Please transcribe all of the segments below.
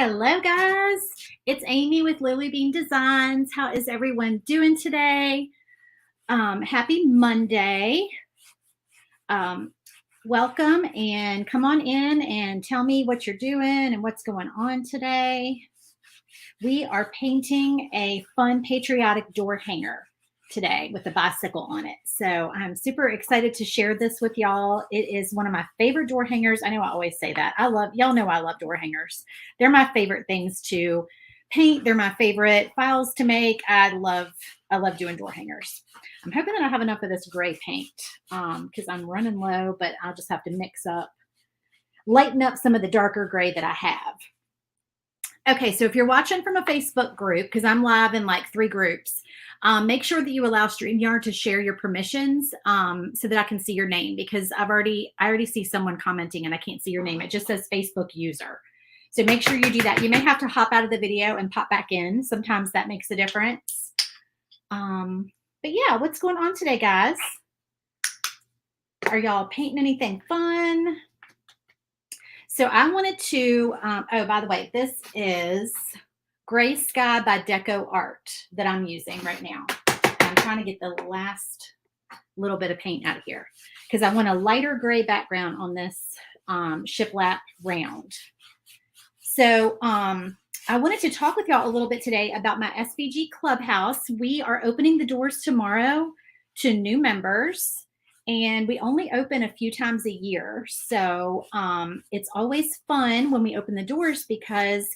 Hello guys, it's Amy with Lily Bean Designs. How is everyone doing today? Happy Monday. Welcome and come on in and tell me what you're doing and what's going on today. We are painting a fun patriotic door hanger today with a bicycle on it. So I'm super excited to share this with y'all. It is one of my favorite door hangers. I know I always say that. Y'all know I love door hangers. They're my favorite things to paint. They're my favorite files to make. I love doing door hangers. I'm hoping that I have enough of this gray paint because I'm running low, but I'll just have to lighten up some of the darker gray that I have. Okay, so if you're watching from a Facebook group, because I'm live in like 3 groups, make sure that you allow StreamYard to share your permissions so that I can see your name, because I already see someone commenting and I can't see your name. It just says Facebook user. So make sure you do that. You may have to hop out of the video and pop back in. Sometimes that makes a difference. But yeah, what's going on today, guys? Are y'all painting anything fun? So I wanted to, oh, by the way, this is Gray Sky by Deco Art that I'm using right now. I'm trying to get the last little bit of paint out of here because I want a lighter gray background on this shiplap round. So I wanted to talk with y'all a little bit today about my SVG Clubhouse. We are opening the doors tomorrow to new members. And we only open a few times a year. So it's always fun when we open the doors because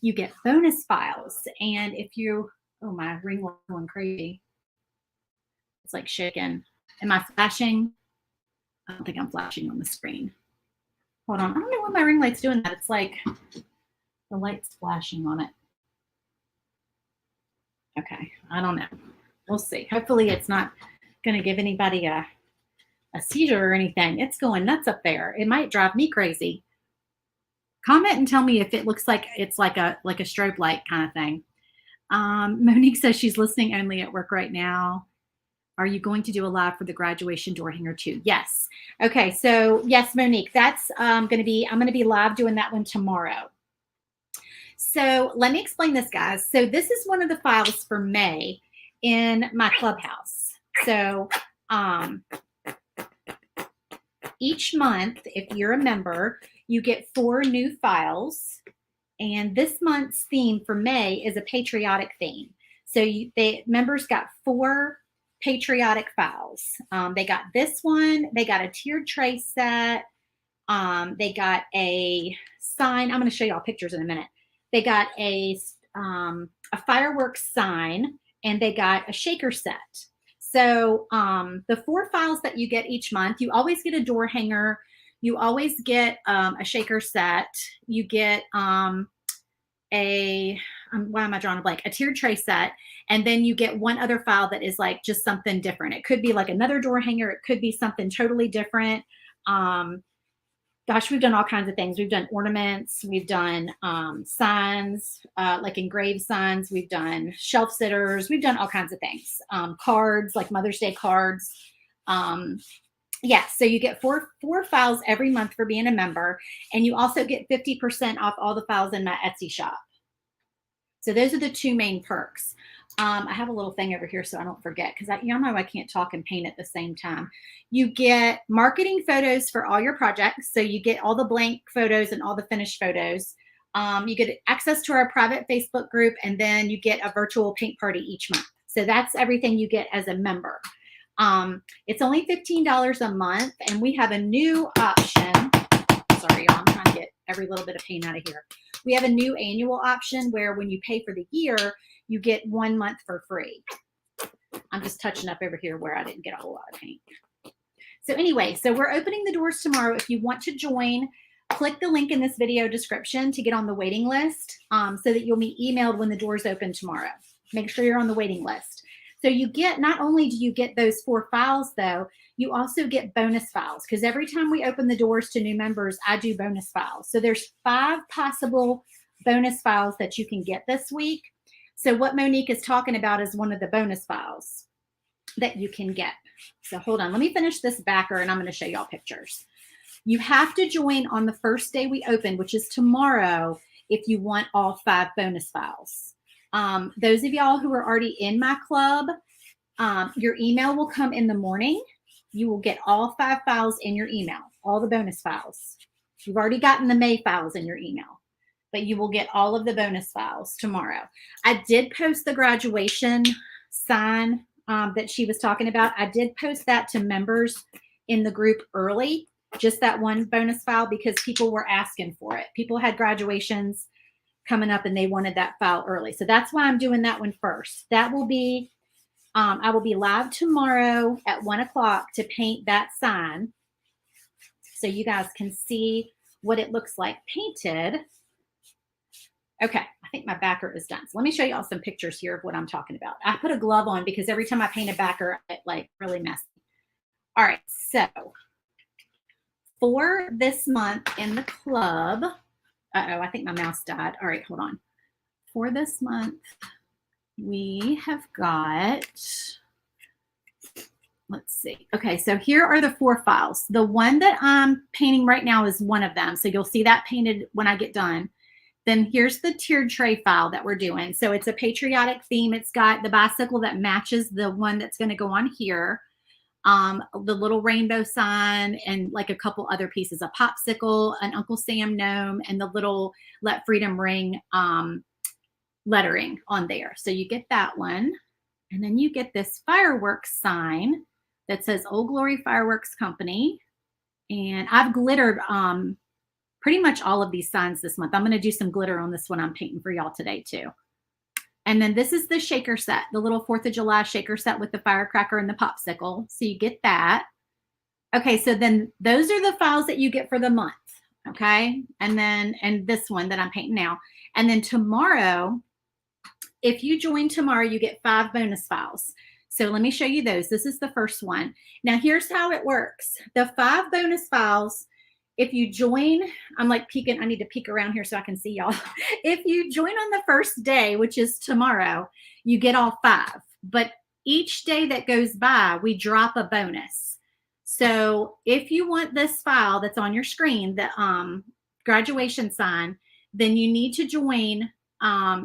you get bonus files. And if you, oh, my ring light's going crazy. It's like shaking. Am I flashing? I don't think I'm flashing on the screen. Hold on. I don't know why my ring light's doing that. It's like the light's flashing on it. Okay. I don't know. We'll see. Hopefully it's not going to give anybody a seizure or anything. It's going nuts up there. It might drive me crazy. Comment and tell me if it looks like it's like a strobe light kind of thing. Monique says she's listening only at work right now. Are you going to do a live for the graduation door hanger too? Yes. Okay. So yes, Monique, that's I'm going to be live doing that one tomorrow. So let me explain this, guys. So this is one of the files for May in my Clubhouse. So each month, if you're a member, you get 4 new files. And this month's theme for May is a patriotic theme. So the members got 4 patriotic files. They got this one. They got a tiered tray set. They got a sign. I'm going to show y'all pictures in a minute. They got a fireworks sign, and they got a shaker set. So the 4 files that you get each month, you always get a door hanger. You always get a shaker set. You get why am I drawing a blank? A tiered tray set. And then you get one other file that is like just something different. It could be like another door hanger. It could be something totally different. Gosh, we've done all kinds of things. We've done ornaments. We've done signs, like engraved signs. We've done shelf sitters. We've done all kinds of things. Cards, like Mother's Day cards. Yeah, so you get four files every month for being a member. And you also get 50% off all the files in my Etsy shop. So those are the 2 main perks. I have a little thing over here so I don't forget, because y'all know I can't talk and paint at the same time. You get marketing photos for all your projects. So you get all the blank photos and all the finished photos. You get access to our private Facebook group, and then you get a virtual paint party each month. So that's everything you get as a member. It's only $15 a month, and we have a new option. Sorry, y'all, I'm trying to get every little bit of paint out of here. We have a new annual option where when you pay for the year, you get 1 month for free. I'm just touching up over here where I didn't get a whole lot of paint. So anyway, so we're opening the doors tomorrow. If you want to join, click the link in this video description to get on the waiting list so that you'll be emailed when the doors open tomorrow. Make sure you're on the waiting list. So you get, not only do you get those 4 files though, you also get bonus files, because every time we open the doors to new members, I do bonus files. So there's 5 possible bonus files that you can get this week. So what Monique is talking about is one of the bonus files that you can get. So hold on, let me finish this backer and I'm going to show y'all pictures. You have to join on the first day we open, which is tomorrow, if you want all 5 bonus files. Those of y'all who are already in my club, your email will come in the morning. You will get all 5 files in your email, all the bonus files. You've already gotten the May files in your email, but you will get all of the bonus files tomorrow. I did post the graduation sign that she was talking about. I did post that to members in the group early, just that one bonus file, because people were asking for it. People had graduations coming up and they wanted that file early. So that's why I'm doing that one first. That will be, I will be live tomorrow at 1 o'clock to paint that sign so you guys can see what it looks like painted. Okay, I think my backer is done. So let me show you all some pictures here of what I'm talking about. I put a glove on because every time I paint a backer, it like really messy. All right, so for this month in the club, I think my mouse died. All right, hold on. For this month, we have got, let's see. Okay, so here are the 4 files. The one that I'm painting right now is one of them. So you'll see that painted when I get done. Then here's the tiered tray file that we're doing. So it's a patriotic theme. It's got the bicycle that matches the one that's going to go on here. The little rainbow sign and like a couple other pieces, a popsicle, an Uncle Sam gnome, and the little Let Freedom Ring lettering on there. So you get that one. And then you get this fireworks sign that says Old Glory Fireworks Company. And I've glittered pretty much all of these signs this month. I'm going to do some glitter on this one I'm painting for y'all today too. And then this is the shaker set, the little 4th of July shaker set with the firecracker and the popsicle. So you get that. Okay, so then those are the files that you get for the month. Okay, and this one that I'm painting now. And then tomorrow, if you join tomorrow, you get 5 bonus files. So let me show you those. This is the first one. Now here's how it works. The 5 bonus files, if you join, I'm like peeking, I need to peek around here so I can see y'all. If you join on the first day, which is tomorrow, you get all 5. But each day that goes by, we drop a bonus. So if you want this file that's on your screen, the graduation sign, then you need to join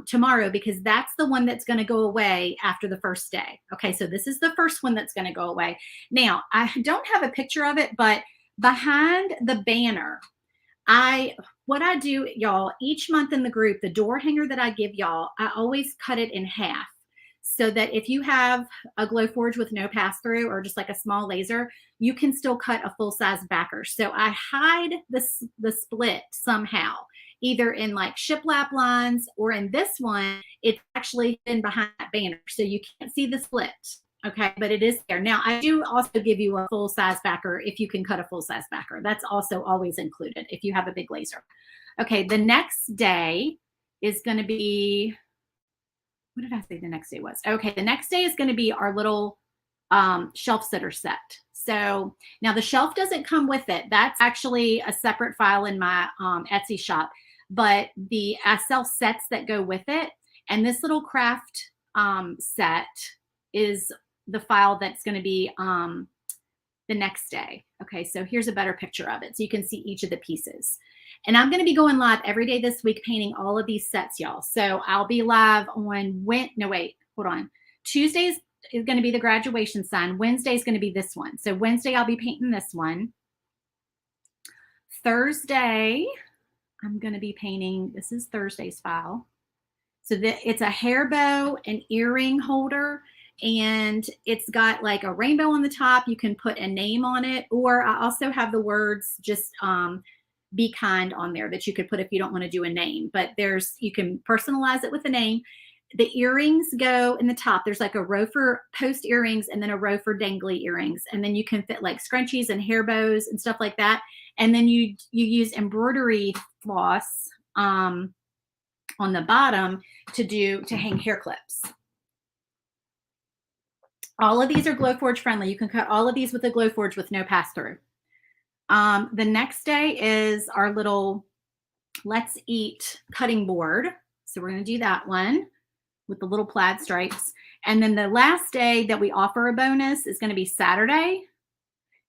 tomorrow, because that's the one that's going to go away after the first day. Okay, so this is the first one that's going to go away. Now, I don't have a picture of it, but behind the banner, what I do, y'all, each month in the group, the door hanger that I give y'all, I always cut it in half so that if you have a Glowforge with no pass-through or just like a small laser, you can still cut a full-size backer. So I hide the split somehow, either in like shiplap lines, or in this one, it's actually hidden behind that banner. So you can't see the split. Okay, but it is there. Now, I do also give you a full-size backer if you can cut a full-size backer. That's also always included if you have a big laser. Okay, the next day is going to be, what did I say the next day was? Okay, the next day is going to be our little shelf sitter set. So now the shelf doesn't come with it. That's actually a separate file in my Etsy shop. But I sell sets that go with it. And this little craft set is the file that's going to be the next day. Okay, so here's a better picture of it so you can see each of the pieces. And I'm going to be going live every day this week painting all of these sets, y'all. So I'll be live on Tuesdays is going to be the graduation sign. Wednesday is going to be this one. So Wednesday I'll be painting this one. Thursday I'm going to be painting, this is Thursday's file. So it's a hair bow, an earring holder, and it's got like a rainbow on the top. You can put a name on it, or I also have the words just be kind on there that you could put if you don't want to do a name. But you can personalize it with a name. The earrings go in the top. There's like a row for post earrings and then a row for dangly earrings. And then you can fit like scrunchies and hair bows and stuff like that. And then you use embroidery floss on the bottom to hang hair clips. All of these are Glowforge friendly. You can cut all of these with a Glowforge with no pass-through. The next day is our little Let's Eat cutting board. So we're going to do that one with the little plaid stripes. And then the last day that we offer a bonus is going to be Saturday.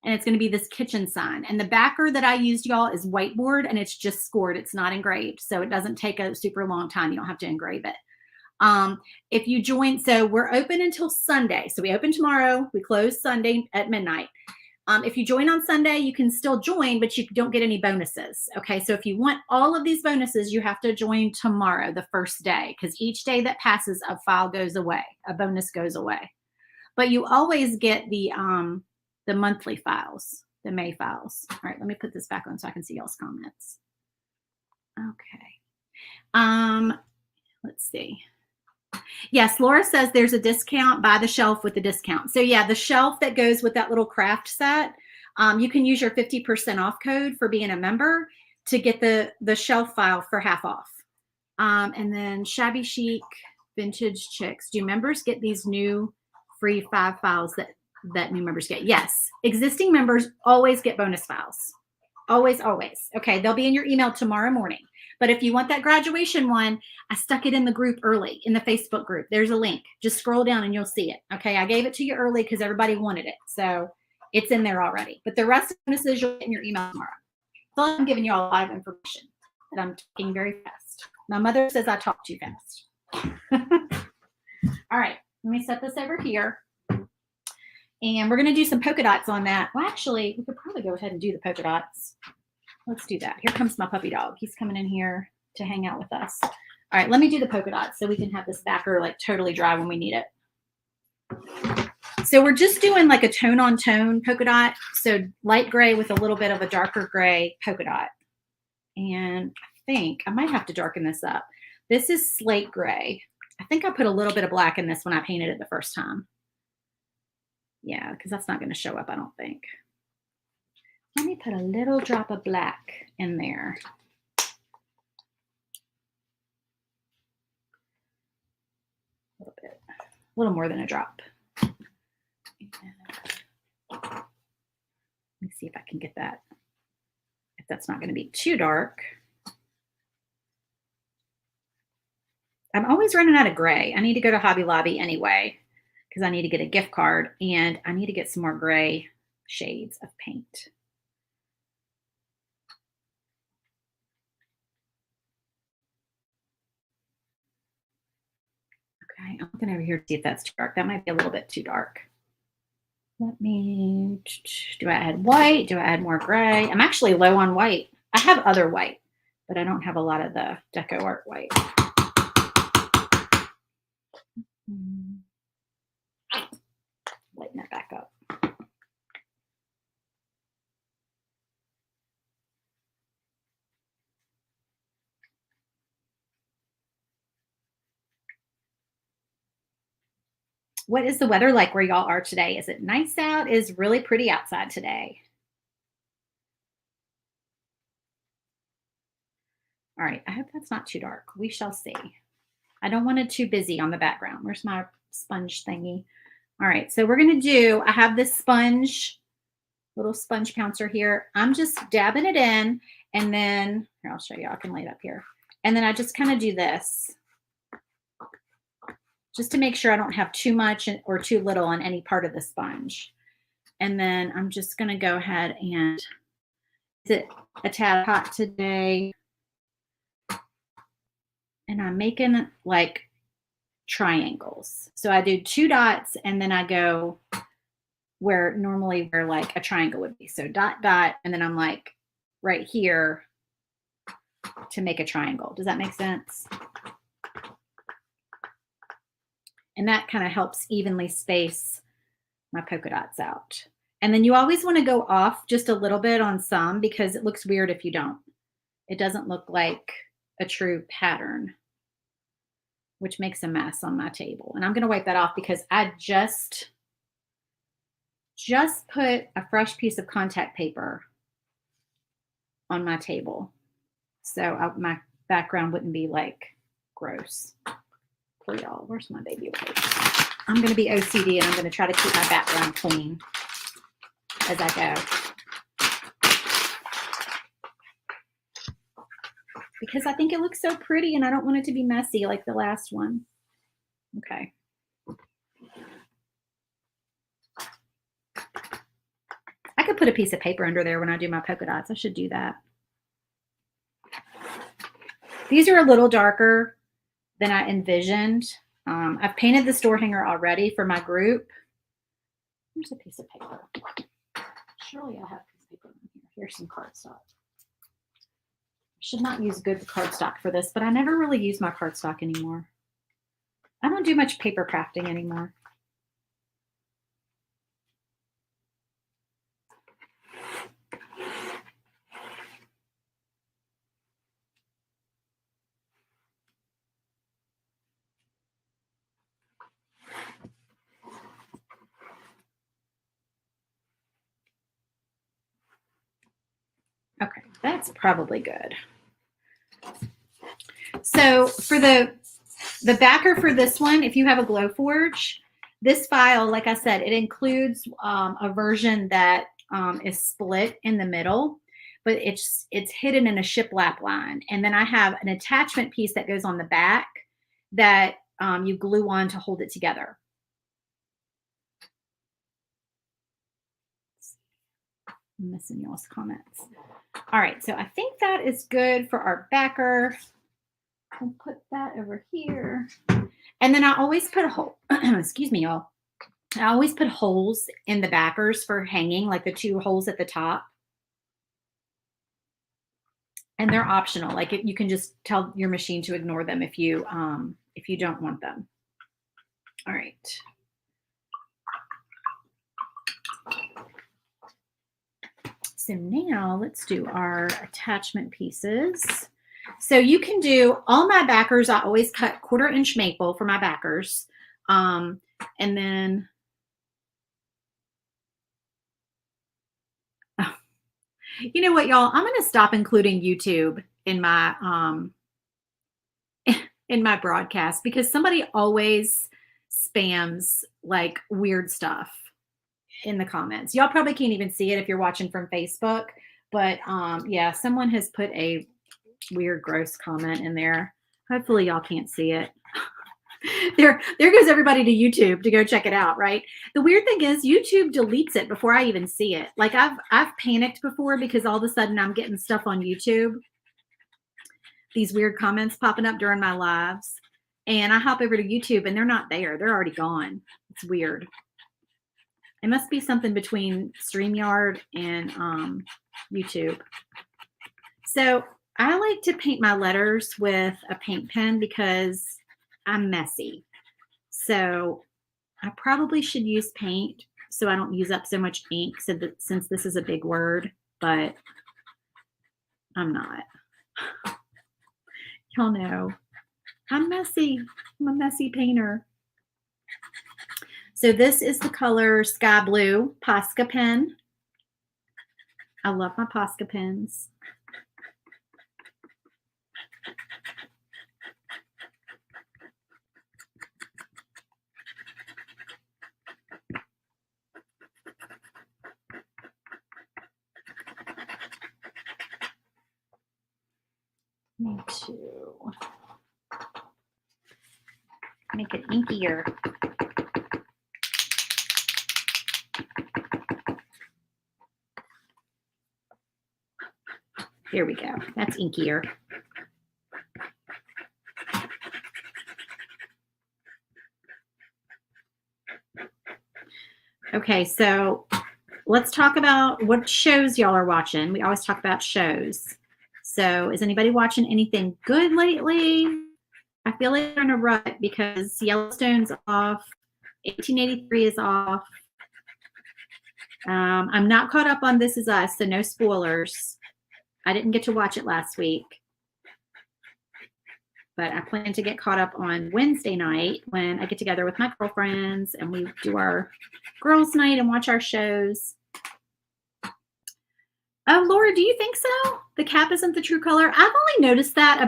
And it's going to be this kitchen sign. And the backer that I used, y'all, is whiteboard, and it's just scored. It's not engraved. So it doesn't take a super long time. You don't have to engrave it. If you join, so we're open until Sunday. So we open tomorrow. We close Sunday at midnight. If you join on Sunday, you can still join, but you don't get any bonuses. Okay. So if you want all of these bonuses, you have to join tomorrow, the first day, because each day that passes, a file goes away, a bonus goes away. But you always get the monthly files, the May files. All right, let me put this back on so I can see y'all's comments. Okay. Let's see. Yes, Laura says there's a discount. Buy the shelf with the discount. So yeah, the shelf that goes with that little craft set, you can use your 50% off code for being a member to get the shelf file for half off. And then Shabby Chic, Vintage Chicks. Do members get these new free 5 files that new members get? Yes. Existing members always get bonus files. Always, always. Okay, they'll be in your email tomorrow morning. But if you want that graduation one, I stuck it in the group early, in the Facebook group. There's a link. Just scroll down and you'll see it. Okay, I gave it to you early because everybody wanted it. So it's in there already. But the rest of the bonuses you'll get in your email tomorrow. So I'm giving you all a lot of information, and I'm talking very fast. My mother says I talk too fast. All right, let me set this over here. And we're going to do some polka dots on that. Well, actually, we could probably go ahead and do the polka dots. Let's do that. Here comes my puppy dog. He's coming in here to hang out with us. All right, let me do the polka dots so we can have this backer like totally dry when we need it. So we're just doing like a tone on tone polka dot. So light gray with a little bit of a darker gray polka dot. And I think I might have to darken this up. This is slate gray. I think I put a little bit of black in this when I painted it the first time. Yeah, because that's not going to show up, I don't think. Let me put a little drop of black in there. A little bit, a little more than a drop. Let me see if I can get that. If that's not going to be too dark. I'm always running out of gray. I need to go to Hobby Lobby anyway, because I need to get a gift card and I need to get some more gray shades of paint. Okay, I'm looking over here to see if that's too dark. That might be a little bit too dark. Let me, do I add white? Do I add more gray? I'm actually low on white. I have other white, but I don't have a lot of the Deco Art white. Lighten that back up. What is the weather like where y'all are today? Is it nice out? Is really pretty outside today? All right, I hope that's not too dark. We shall see. I don't want it too busy on the background. Where's my sponge thingy? All right, so we're gonna do, I have this sponge, little sponge pouncer here. I'm just dabbing it in, and then, here, I'll show you, I can lay it up here. And then I just kind of do this, just to make sure I don't have too much or too little on any part of the sponge. And then I'm just gonna go ahead and, is it a tad hot today? And I'm making like triangles. So I do 2 dots and then I go where normally where like a triangle would be. So dot, dot, and then I'm like right here to make a triangle. Does that make sense? And that kind of helps evenly space my polka dots out. And then you always want to go off just a little bit on some because it looks weird if you don't. It doesn't look like a true pattern, which makes a mess on my table. And I'm going to wipe that off because I just put a fresh piece of contact paper on my table. So my background wouldn't be like gross. For y'all, where's my baby wipes? I'm going to be OCD and I'm going to try to keep my background clean as I go. Because I think it looks so pretty and I don't want it to be messy like the last one. Okay. I could put a piece of paper under there when I do my polka dots. I should do that. These are a little darker than I envisioned. I've painted this door hanger already for my group. Here's a piece of paper. Surely I have a piece of paper in here. Here's some cardstock. Should not use good cardstock for this, but I never really use my cardstock anymore. I don't do much paper crafting anymore. Okay, that's probably good. So for the backer for this one, if you have a Glowforge, this file, like I said, it includes a version that is split in the middle, but it's hidden in a shiplap line. And then I have an attachment piece that goes on the back that you glue on to hold it together. I'm missing y'all's comments. All right, so I think that is good for our backer. I'll put that over here. And then I always put a hole, excuse me, y'all. I always put holes in the backers for hanging, like the 2 holes at the top. And they're optional. Like you can just tell your machine to ignore them if you don't want them. All right. So now let's do our attachment pieces. So you can do all my backers. I always cut 1/4 inch maple for my backers. And then, oh, you know what, y'all? I'm going to stop including YouTube in my broadcast because somebody always spams like weird stuff in the comments. Y'all probably can't even see it if you're watching from Facebook, but yeah, someone has put a weird, gross comment in there. Hopefully y'all can't see it. There goes everybody to YouTube to go check it out, right? The weird thing is YouTube deletes it before I even see it. Like I've panicked before because all of a sudden I'm getting stuff on YouTube, these weird comments popping up during my lives, and I hop over to YouTube and they're not there. They're already gone. It's weird. It must be something between StreamYard and YouTube. So I like to paint my letters with a paint pen because I'm messy. So I probably should use paint so I don't use up so much ink since this is a big word, but I'm not. Y'all know I'm messy. I'm a messy painter. So this is the color Sky Blue Posca pen. I love my Posca pens. Me too. Make it inkier. There we go. That's inkier. Okay, so let's talk about what shows y'all are watching. We always talk about shows. So is anybody watching anything good lately? I feel like they're in a rut because Yellowstone's off. 1883 is off. I'm not caught up on This Is Us, so no spoilers. I didn't get to watch it last week. But I plan to get caught up on Wednesday night when I get together with my girlfriends and we do our girls' night and watch our shows. Oh, Laura, do you think so? The cap isn't the true color? I've only noticed that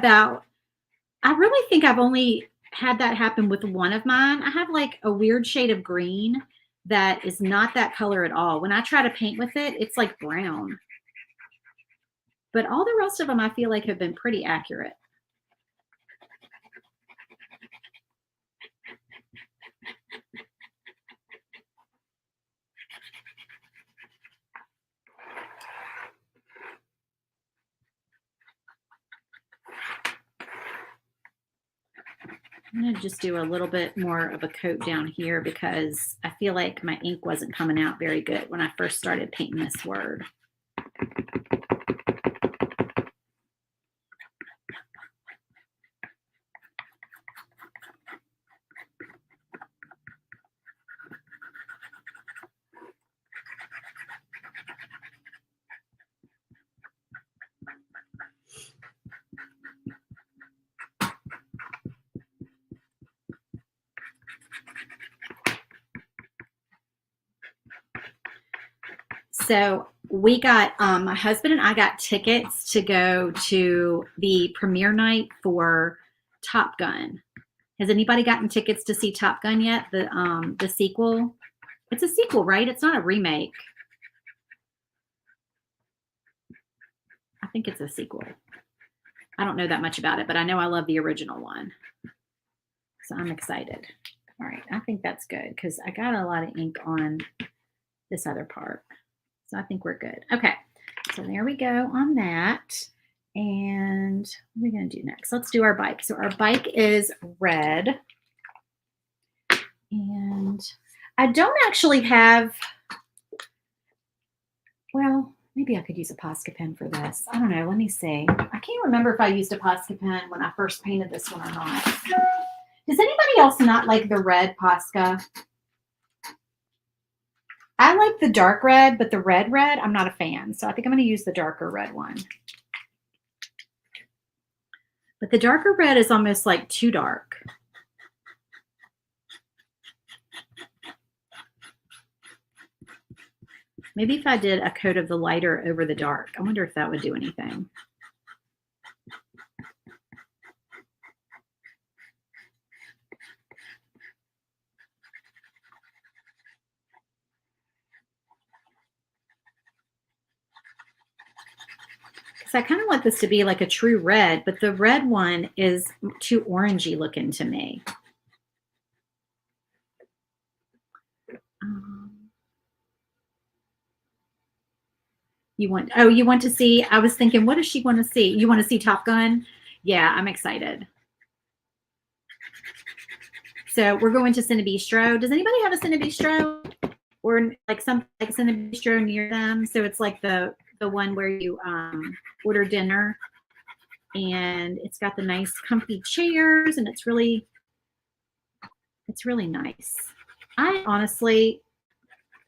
I really think I've only had that happen with one of mine. I have like a weird shade of green that is not that color at all. When I try to paint with it, it's like brown. But all the rest of them I feel like have been pretty accurate. I'm going to just do a little bit more of a coat down here because I feel like my ink wasn't coming out very good when I first started painting this word. So we got, my husband and I got tickets to go to the premiere night for Top Gun. Has anybody gotten tickets to see Top Gun yet? The sequel? It's a sequel, right? It's not a remake. I think it's a sequel. I don't know that much about it, but I know I love the original one. So I'm excited. All right, I think that's good because I got a lot of ink on this other part. So I think we're good. Okay, so there we go on that. And what are we going to do next? Let's do our bike. So our bike is red. And I don't actually have, well, maybe I could use a Posca pen for this. I don't know. Let me see. I can't remember if I used a Posca pen when I first painted this one or not. Does anybody else not like the red Posca? I like the dark red, but the red, I'm not a fan. So I think I'm going to use the darker red one. But the darker red is almost like too dark. Maybe if I did a coat of the lighter over the dark, I wonder if that would do anything. So I kind of want this to be like a true red, but the red one is too orangey looking to me. You want to see, I was thinking, what does she want to see? You want to see Top Gun? Yeah, I'm excited. So we're going to Cinebistro. Does anybody have a Cinebistro or like something like Cinebistro near them? So it's like the one where you order dinner, and it's got the nice comfy chairs, and it's really nice. I honestly,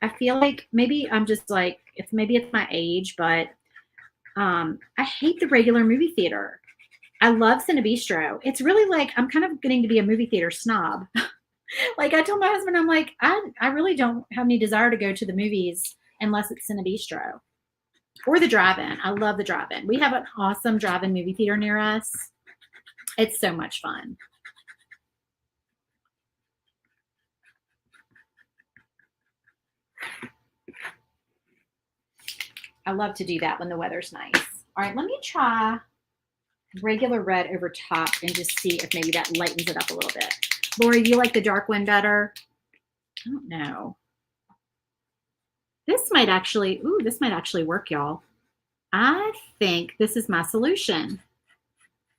I feel like maybe I'm just like, maybe it's my age, but I hate the regular movie theater. I love Cinebistro. It's really like, I'm kind of getting to be a movie theater snob. Like I told my husband, I'm like, I really don't have any desire to go to the movies unless it's Cinebistro or the drive-in. I love the drive-in. We have an awesome drive-in movie theater near us. It's so much fun. I love to do that when the weather's nice. All right, let me try regular red over top and just see if maybe that lightens it up a little bit. Lori, you like the dark one better? I don't know. This might actually work, y'all. I think this is my solution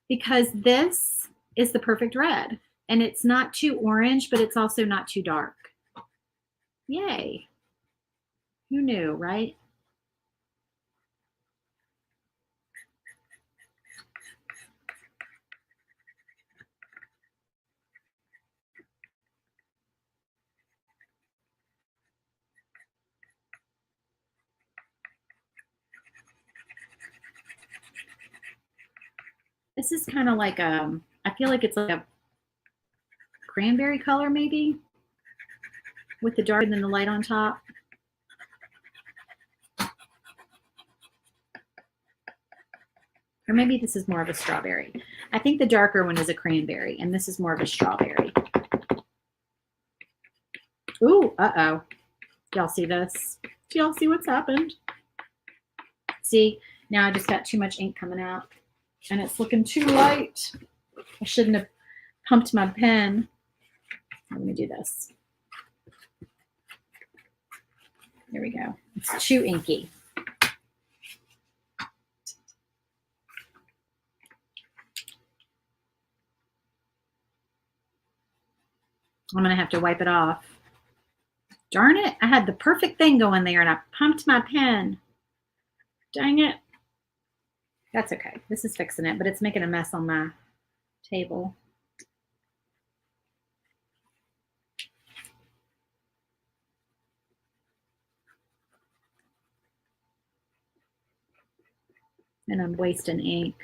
because this is the perfect red and it's not too orange, but it's also not too dark. Yay. Who knew, right? This is kind of like I feel like it's like a cranberry color maybe with the dark and then the light on top. Or maybe this is more of a strawberry. I think the darker one is a cranberry and this is more of a strawberry. Ooh, uh-oh. Y'all see this? Do y'all see what's happened? See, now I just got too much ink coming out and it's looking too light. I shouldn't have pumped my pen. Let me do this. There we go. It's too inky. I'm going to have to wipe it off. Darn it. I had the perfect thing going there and I pumped my pen. Dang it. That's okay. This is fixing it, but it's making a mess on my table. And I'm wasting ink.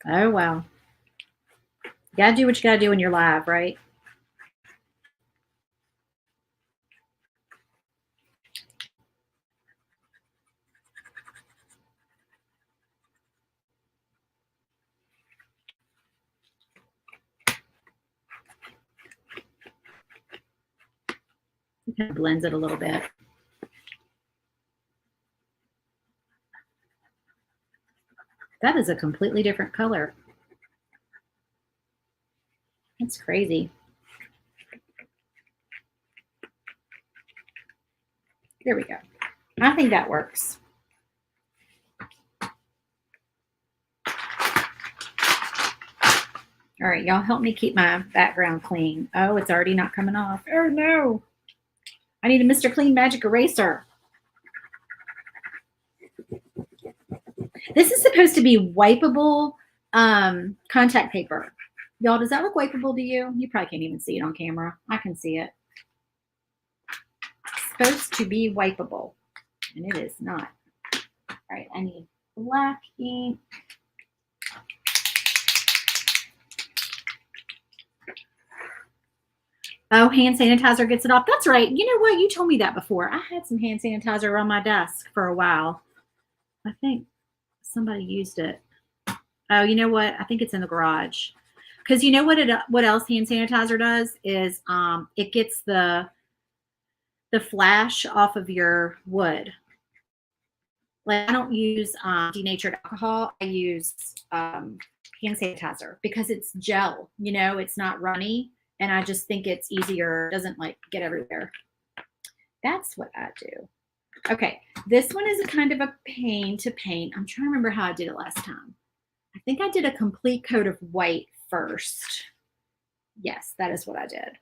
Oh, well. You gotta do what you gotta do when you're live, right? It kind of blends it a little bit. That is a completely different color. That's crazy. There we go. I think that works. All right, y'all help me keep my background clean. Oh, it's already not coming off. Oh, no. I need a Mr. Clean Magic Eraser. This is supposed to be wipeable contact paper. Y'all, does that look wipeable to you? You probably can't even see it on camera. I can see it. It's supposed to be wipeable, and it is not. All right, I need black ink. Oh, hand sanitizer gets it off. That's right. You know what? You told me that before. I had some hand sanitizer on my desk for a while. I think somebody used it. Oh, you know what? I think it's in the garage. Because you know what else hand sanitizer does is it gets the flash off of your wood. Like I don't use denatured alcohol. I use hand sanitizer because it's gel. You know, it's not runny. And I just think it's easier. It doesn't like get everywhere. That's what I do. Okay, this one is a kind of a pain to paint. I'm trying to remember how I did it last time. I think I did a complete coat of white first. Yes, that is what I did.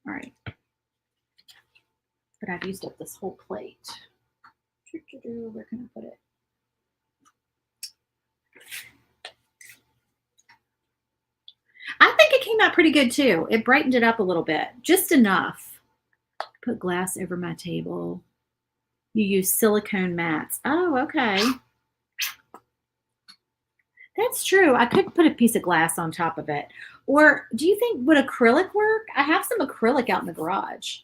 All right. But I've used up this whole plate. Where can I put it? I think it came out pretty good too. It brightened it up a little bit, just enough. Put glass over my table. You use silicone mats. Oh, okay. That's true. I could put a piece of glass on top of it. Or do you think, would acrylic work? I have some acrylic out in the garage.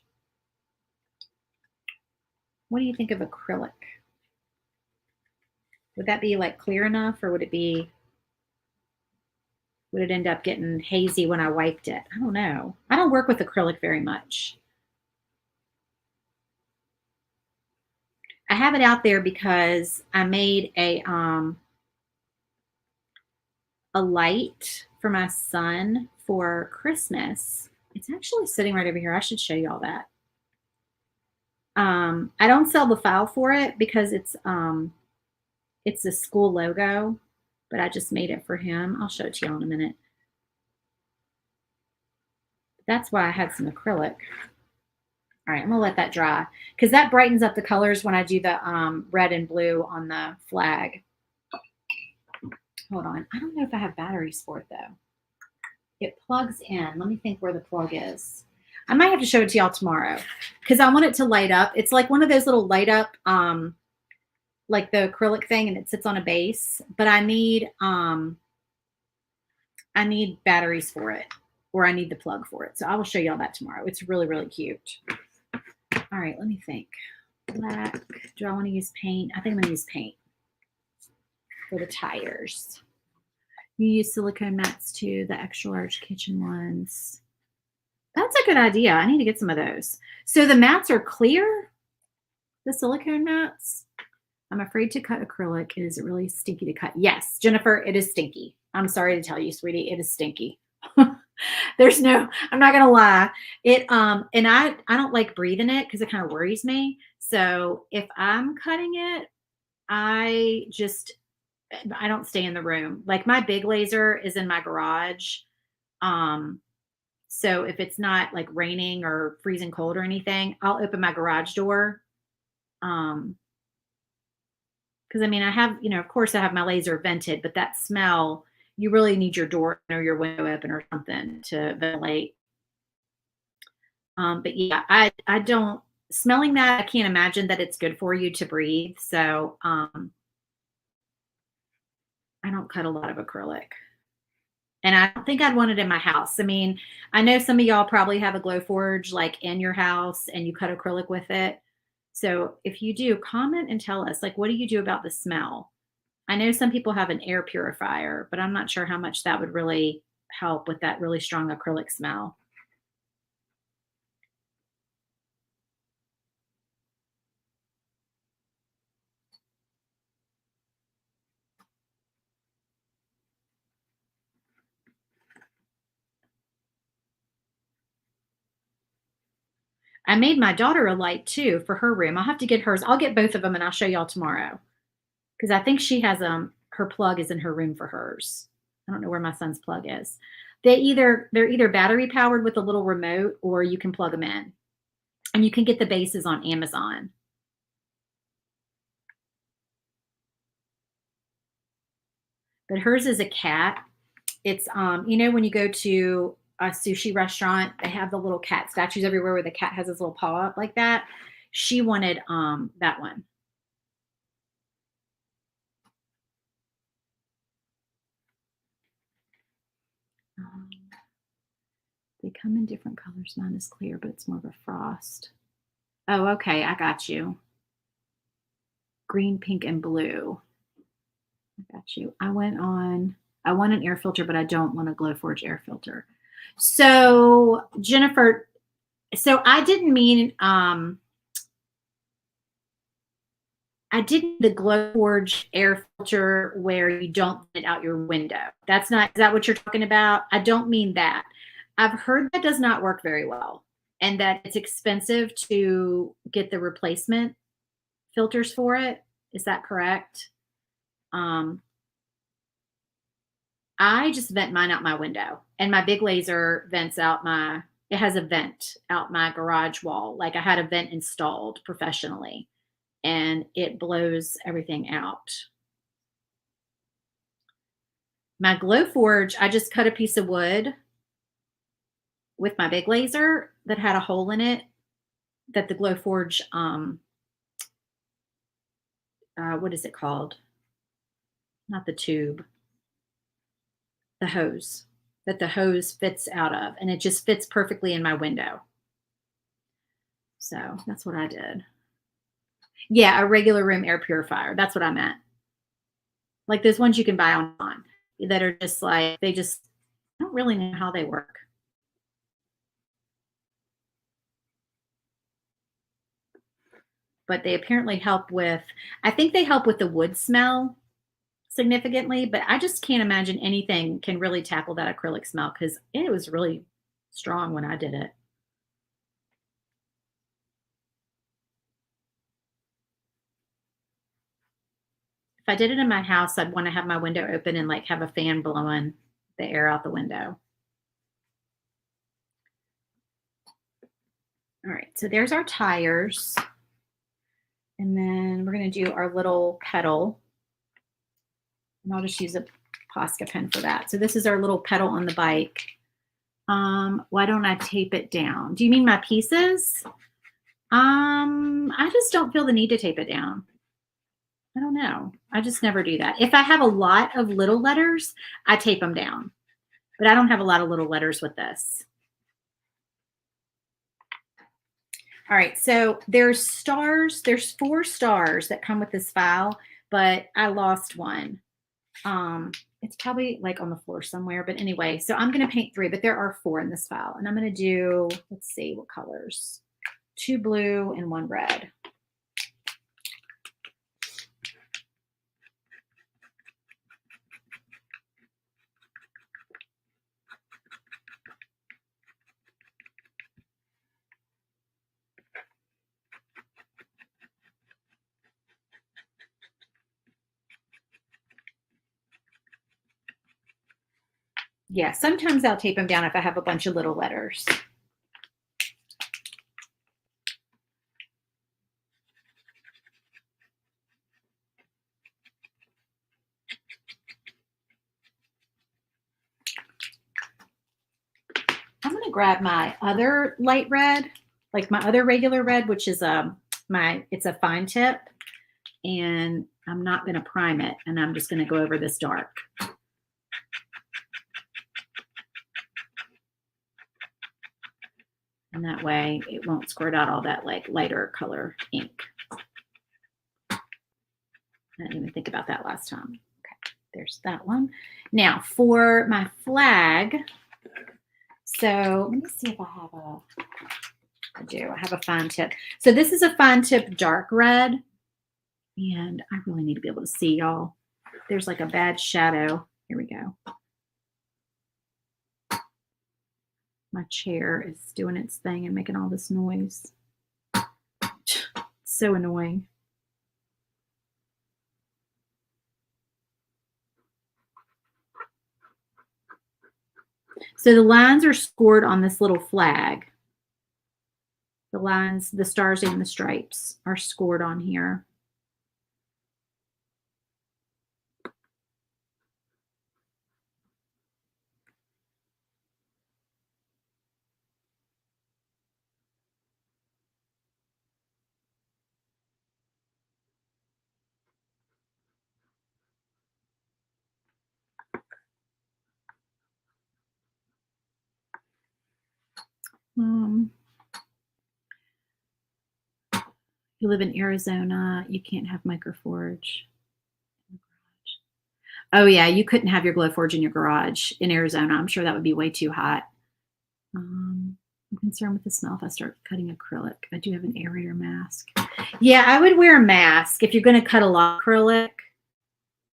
What do you think of acrylic? Would that be like clear enough, or would it end up getting hazy when I wiped it? I don't know. I don't work with acrylic very much. I have it out there because I made a light for my son for Christmas. It's actually sitting right over here. I should show you all that. I don't sell the file for it because it's a school logo, but I just made it for him. I'll show it to you in a minute. That's why I had some acrylic. All right, I'm gonna let that dry because that brightens up the colors when I do the red and blue on the flag. Hold on, I don't know if I have batteries for it though. It plugs in. Let me think where the plug is. I might have to show it to y'all tomorrow because I want it to light up. It's like one of those little light up, like the acrylic thing, and it sits on a base. But I need batteries for it, or I need the plug for it. So I will show y'all that tomorrow. It's really, really cute. All right, let me think. Black. Do I want to use paint? I think I'm going to use paint for the tires. You use silicone mats too, the extra large kitchen ones. That's a good idea. I need to get some of those. So the mats are clear, the silicone mats. I'm afraid to cut acrylic. Is it really stinky to cut? Yes, Jennifer, it is stinky. I'm sorry to tell you, sweetie, it is stinky. I'm not gonna lie. And I don't like breathing it because it kind of worries me. So if I'm cutting it, I just I don't stay in the room. Like my big laser is in my garage. Um, so if it's not like raining or freezing cold or anything, I'll open my garage door. Um, because I mean, I have, of course I have my laser vented, but that smell, you really need your door or your window open or something to ventilate. But yeah, I don't smelling that. I can't imagine that it's good for you to breathe. So I don't cut a lot of acrylic. And I don't think I'd want it in my house. I mean, I know some of y'all probably have a Glowforge like in your house and you cut acrylic with it. So if you do, comment and tell us, like, what do you do about the smell? I know some people have an air purifier, but I'm not sure how much that would really help with that really strong acrylic smell. I made my daughter a light too for her room. I'll have to get hers. I'll get both of them and I'll show y'all tomorrow. Because I think she has her plug is in her room for hers. I don't know where my son's plug is. They're either battery powered with a little remote or you can plug them in. And you can get the bases on Amazon. But hers is a cat. It's when you go to a sushi restaurant, they have the little cat statues everywhere where the cat has his little paw up like that. She wanted that one. They come in different colors. Mine is clear, but it's more of a frost. Oh, okay. I got you. Green, pink, and blue. I got you. I want an air filter, but I don't want a Glowforge air filter. So Jennifer, I didn't mean, I didn't the Glowforge air filter where you don't vent it out your window. Is that what you're talking about? I don't mean that. I've heard that does not work very well and that it's expensive to get the replacement filters for it. Is that correct? I just vent mine out my window and my big laser it has a vent out my garage wall. Like I had a vent installed professionally and it blows everything out. My Glowforge, I just cut a piece of wood with my big laser that had a hole in it that the Glowforge, what is it called? Not the tube, the hose that the hose fits out of. And it just fits perfectly in my window. So that's what I did. Yeah, a regular room air purifier. That's what I meant. Like those ones you can buy online that are just like, I don't really know how they work. But they apparently I think they help with the wood smell significantly, but I just can't imagine anything can really tackle that acrylic smell because it was really strong when I did it. If I did it in my house, I'd want to have my window open and like have a fan blowing the air out the window. All right, so there's our tires. And then we're going to do our little pedal. And I'll just use a Posca pen for that. So this is our little pedal on the bike. Why don't I tape it down? Do you mean my pieces? I just don't feel the need to tape it down. I don't know. I just never do that. If I have a lot of little letters, I tape them down. But I don't have a lot of little letters with this. All right, so there's 4 stars that come with this file, but I lost one. It's probably like on the floor somewhere, but anyway, so I'm going to paint 3, but there are 4 in this file. And I'm going to do, let's see what colors, 2 blue and 1 red. Yeah, sometimes I'll tape them down if I have a bunch of little letters. I'm going to grab my other light red, like my other regular red, which is it's a fine tip, and I'm not going to prime it, and I'm just going to go over this dark. And that way it won't squirt out all that like lighter color ink. I didn't even think about that last time. Okay, there's that one. Now for my flag, so let me see if I have I do. I have a fine tip. So this is a fine tip dark red. And I really need to be able to see y'all. There's like a bad shadow. Here we go. My chair is doing its thing and making all this noise. So annoying. So the lines are scored on this little flag. The lines, the stars and the stripes are scored on here. You live in Arizona, you can't have Microforge. Oh yeah, you couldn't have your Glowforge in your garage in Arizona. I'm sure that would be way too hot. I'm concerned with the smell if I start cutting acrylic. I do have an aerator mask. Yeah, I would wear a mask if you're going to cut a lot of acrylic.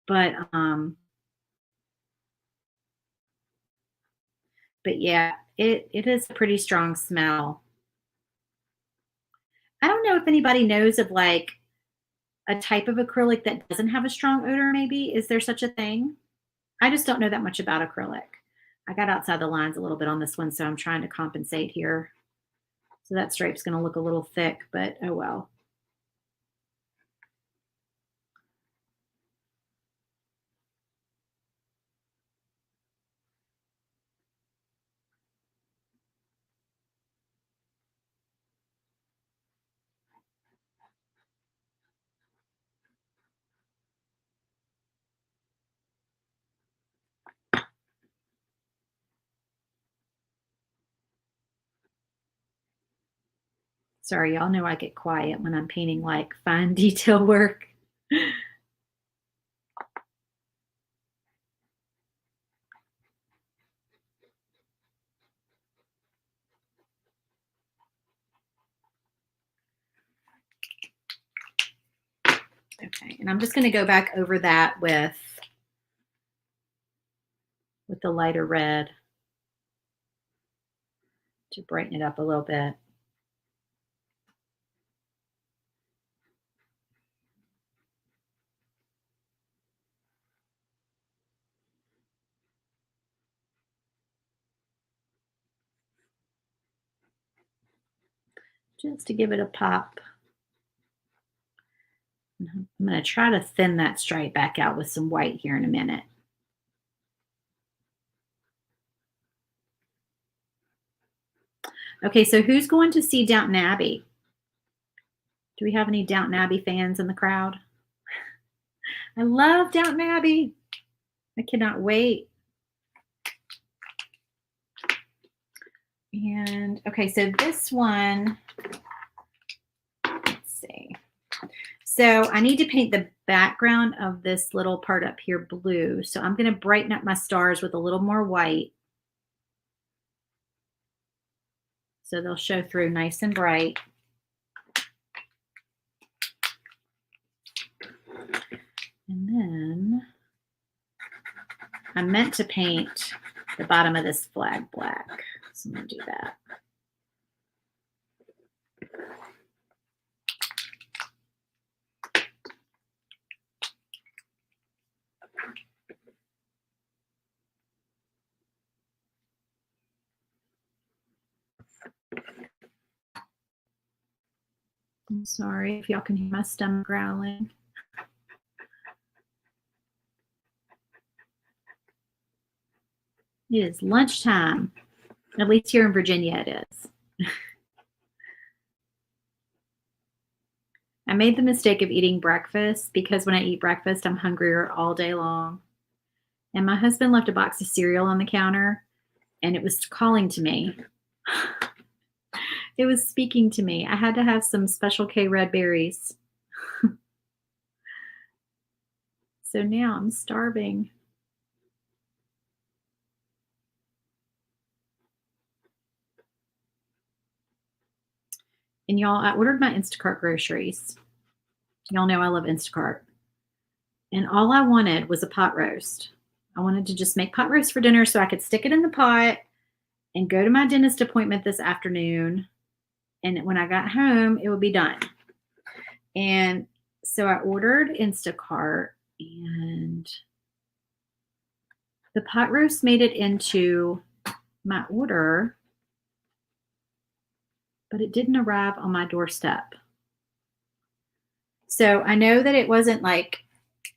But yeah, it is a pretty strong smell. I don't know if anybody knows of like a type of acrylic that doesn't have a strong odor, maybe. Is there such a thing? I just don't know that much about acrylic. I got outside the lines a little bit on this one, so I'm trying to compensate here. So that stripe's going to look a little thick, but oh well. Sorry, y'all know I get quiet when I'm painting like fine detail work. Okay, and I'm just going to go back over that with the lighter red to brighten it up a little bit. Just to give it a pop. I'm going to try to thin that stripe back out with some white here in a minute. Okay, so who's going to see Downton Abbey? Do we have any Downton Abbey fans in the crowd? I love Downton Abbey. I cannot wait. And okay, so this one, let's see. So I need to paint the background of this little part up here blue. So I'm going to brighten up my stars with a little more white. So they'll show through nice and bright. And then I meant to paint the bottom of this flag black. So I'm going to do that. sorry if y'all can hear my stomach growling. It is lunchtime. At least here in Virginia it is. I made the mistake of eating breakfast because when I eat breakfast, I'm hungrier all day long. And my husband left a box of cereal on the counter, and it was calling to me. It was speaking to me. I had to have some Special K red berries. So now I'm starving. And y'all, I ordered my Instacart groceries. Y'all know I love Instacart. And all I wanted was a pot roast. I wanted to just make pot roast for dinner so I could stick it in the pot and go to my dentist appointment this afternoon. And when I got home, it would be done. And so I ordered Instacart, and the pot roast made it into my order, but it didn't arrive on my doorstep. So I know that it wasn't like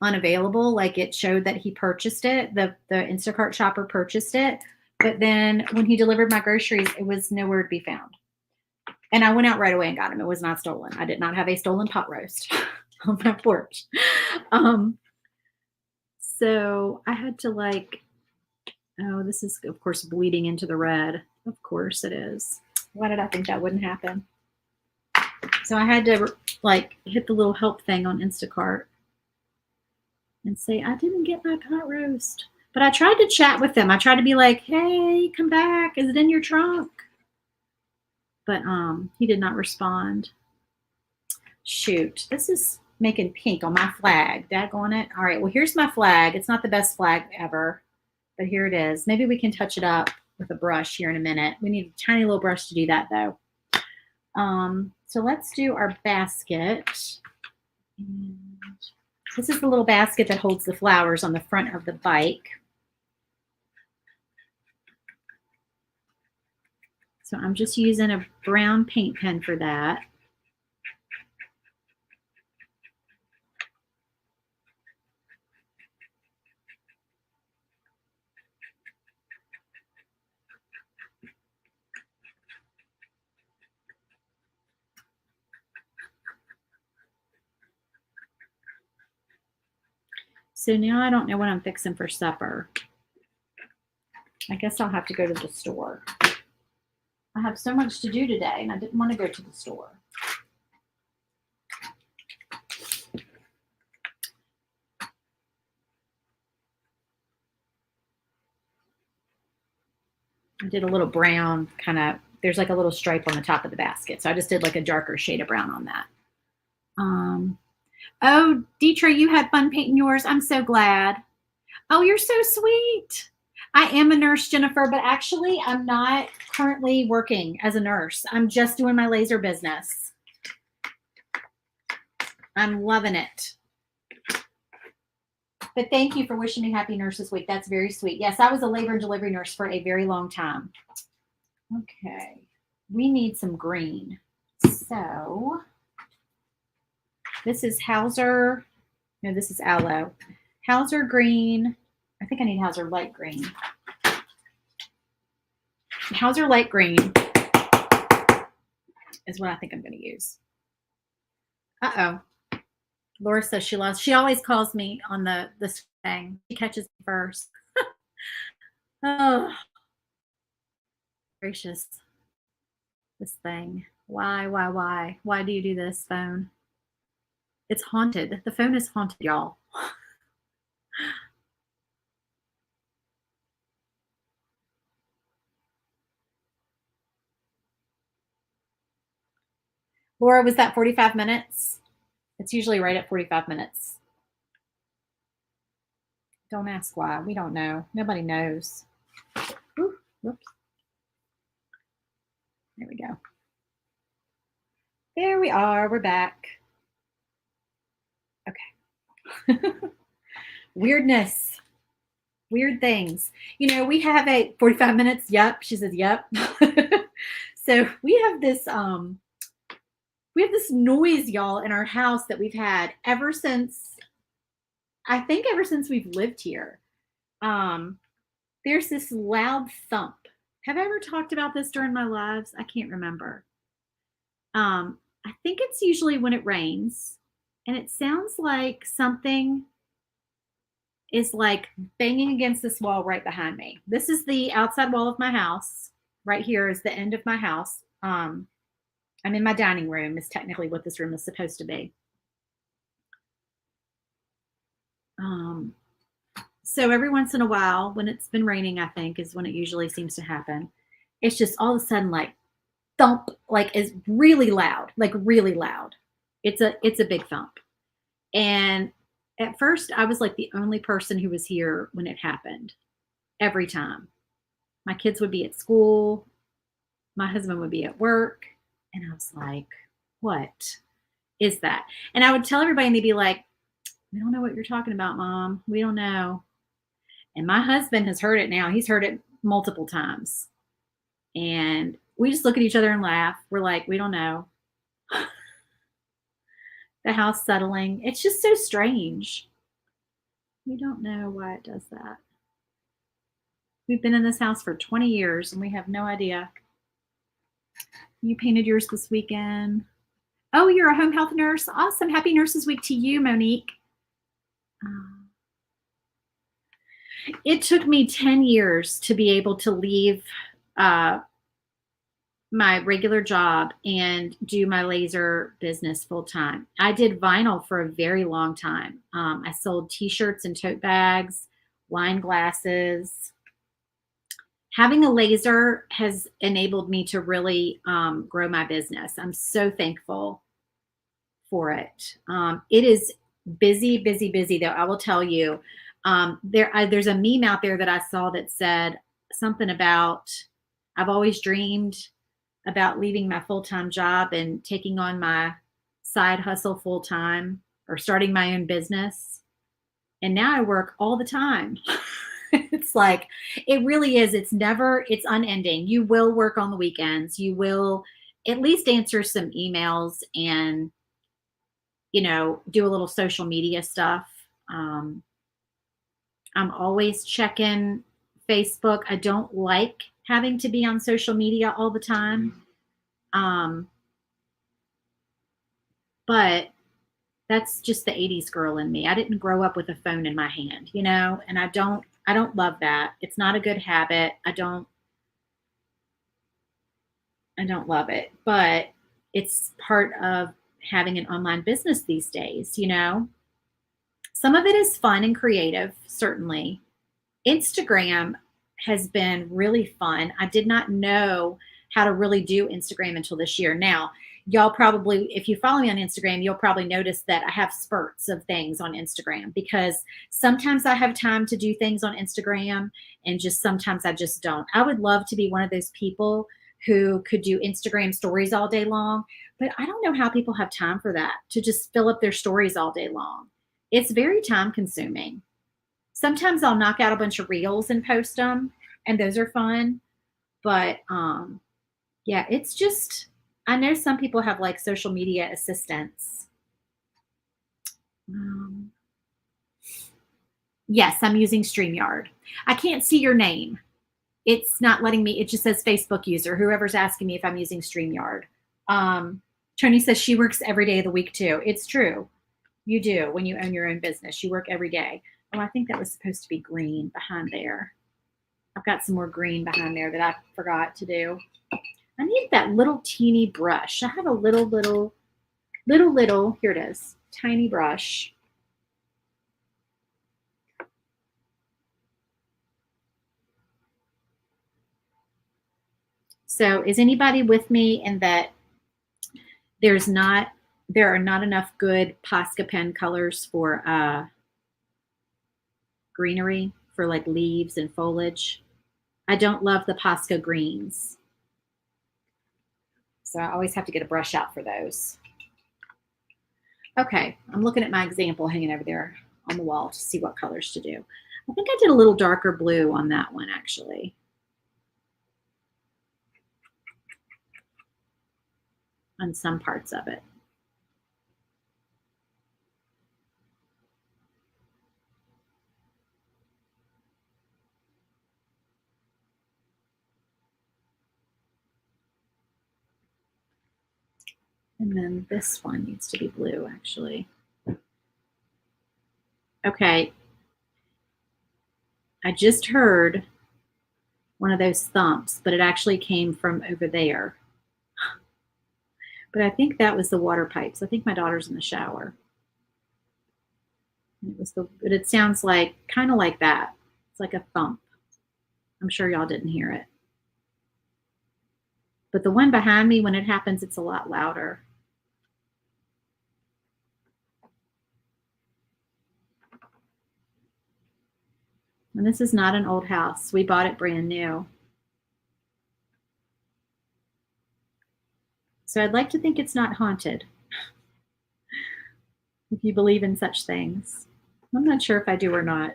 unavailable, like it showed that he purchased it, the Instacart shopper purchased it, but then when he delivered my groceries, it was nowhere to be found. And I went out right away and got him. It was not stolen. I did not have a stolen pot roast on my porch. So I had to oh, this is of course bleeding into the red. Of course it is. Why did I think that wouldn't happen? So I had to hit the little help thing on Instacart and say, I didn't get my pot roast. But I tried to chat with them. I tried to be like, hey, come back. Is it in your trunk? But he did not respond. Shoot, this is making pink on my flag. Daggone it. All right, well, here's my flag. It's not the best flag ever, but here it is. Maybe we can touch it up with a brush here in a minute. We need a tiny little brush to do that, though. So let's do our basket. And this is the little basket that holds the flowers on the front of the bike. So I'm just using a brown paint pen for that. So now I don't know what I'm fixing for supper. I guess I'll have to go to the store. I have so much to do today, and I didn't want to go to the store. I did a little brown there's like a little stripe on the top of the basket. So I just did like a darker shade of brown on that. Oh, Deetra, you had fun painting yours. I'm so glad. Oh, you're so sweet. I am a nurse, Jennifer, but actually I'm not currently working as a nurse. I'm just doing my laser business. I'm loving it. But thank you for wishing me Happy Nurses Week. That's very sweet. Yes, I was a labor and delivery nurse for a very long time. Okay, we need some green. So this is Hauser. No, this is aloe. Hauser green. I think I need Hauser light green. Hauser light green is what I think I'm going to use. Uh-oh. Laura says she lost. She always calls me on this thing. She catches me first. Oh, gracious. This thing. Why? Why do you do this, phone? It's haunted. The phone is haunted, y'all. Laura, was that 45 minutes? It's usually right at 45 minutes. Don't ask why. We don't know. Nobody knows. Ooh, whoops. There we go. There we are. We're back. Okay. Weirdness. Weird things. You know, we have a 45 minutes. Yep. She says, yep. So we have We have this noise, y'all, in our house that we've had ever since, I think ever since we've lived here. There's this loud thump. Have I ever talked about this during my lives? I can't remember. I think it's usually when it rains, and it sounds like something is like banging against this wall right behind me. This is the outside wall of my house. Right here is the end of my house. I'm in my dining room, is technically what this room is supposed to be. So every once in a while, when it's been raining, I think is when it usually seems to happen. It's just all of a sudden like thump, like is really loud, like really loud. It's a big thump. And at first I was like the only person who was here when it happened. Every time. My kids would be at school, my husband would be at work, and I was like, what is that? And I would tell everybody and they'd be like, we don't know what you're talking about, Mom. We don't know. And my husband has heard it now. He's heard it multiple times. And we just look at each other and laugh. We're like, we don't know. The house settling. It's just so strange. We don't know why it does that. We've been in this house for 20 years and we have no idea. You painted yours this weekend. Oh, you're a home health nurse. Awesome. Happy Nurses Week to you, Monique. It took me 10 years to be able to leave my regular job and do my laser business full time. I did vinyl for a very long time. I sold t-shirts and tote bags, wine glasses. Having a laser has enabled me to really grow my business. I'm so thankful for it. It is busy, busy, busy though. I will tell you, there's a meme out there that I saw that said something about, I've always dreamed about leaving my full-time job and taking on my side hustle full-time or starting my own business. And now I work all the time. It's like, it really is. It's unending. You will work on the weekends. You will at least answer some emails and, do a little social media stuff. I'm always checking Facebook. I don't like having to be on social media all the time. But that's just the 80s girl in me. I didn't grow up with a phone in my hand, and I don't love that. It's not a good habit. I don't love it, but it's part of having an online business these days, Some of it is fun and creative, certainly. Instagram has been really fun. I did not know how to really do Instagram until this year. Now, y'all probably, if you follow me on Instagram, you'll probably notice that I have spurts of things on Instagram because sometimes I have time to do things on Instagram and just sometimes I just don't. I would love to be one of those people who could do Instagram stories all day long, but I don't know how people have time for that, to just fill up their stories all day long. It's very time consuming. Sometimes I'll knock out a bunch of reels and post them, and those are fun. But yeah, it's just, I know some people have like social media assistants. Yes, I'm using StreamYard. I can't see your name. It's not letting me, it just says Facebook user, whoever's asking me if I'm using StreamYard. Tony says she works every day of the week too. It's true. You do when you own your own business. You work every day. Oh, I think that was supposed to be green behind there. I've got some more green behind there that I forgot to do. I need that little teeny brush. I have a little, here it is, tiny brush. So is anybody with me in that there are not enough good Posca pen colors for greenery, for like leaves and foliage? I don't love the Posca greens. So I always have to get a brush out for those. Okay, I'm looking at my example hanging over there on the wall to see what colors to do. I think I did a little darker blue on that one, actually. on some parts of it. And then this one needs to be blue, actually. Okay. I just heard one of those thumps, but it actually came from over there. But I think that was the water pipes. I think my daughter's in the shower. And but it sounds like, kind of like that. It's like a thump. I'm sure y'all didn't hear it. But the one behind me, when it happens, it's a lot louder. And this is not an old house. We bought it brand new. So I'd like to think it's not haunted. If you believe in such things. I'm not sure if I do or not.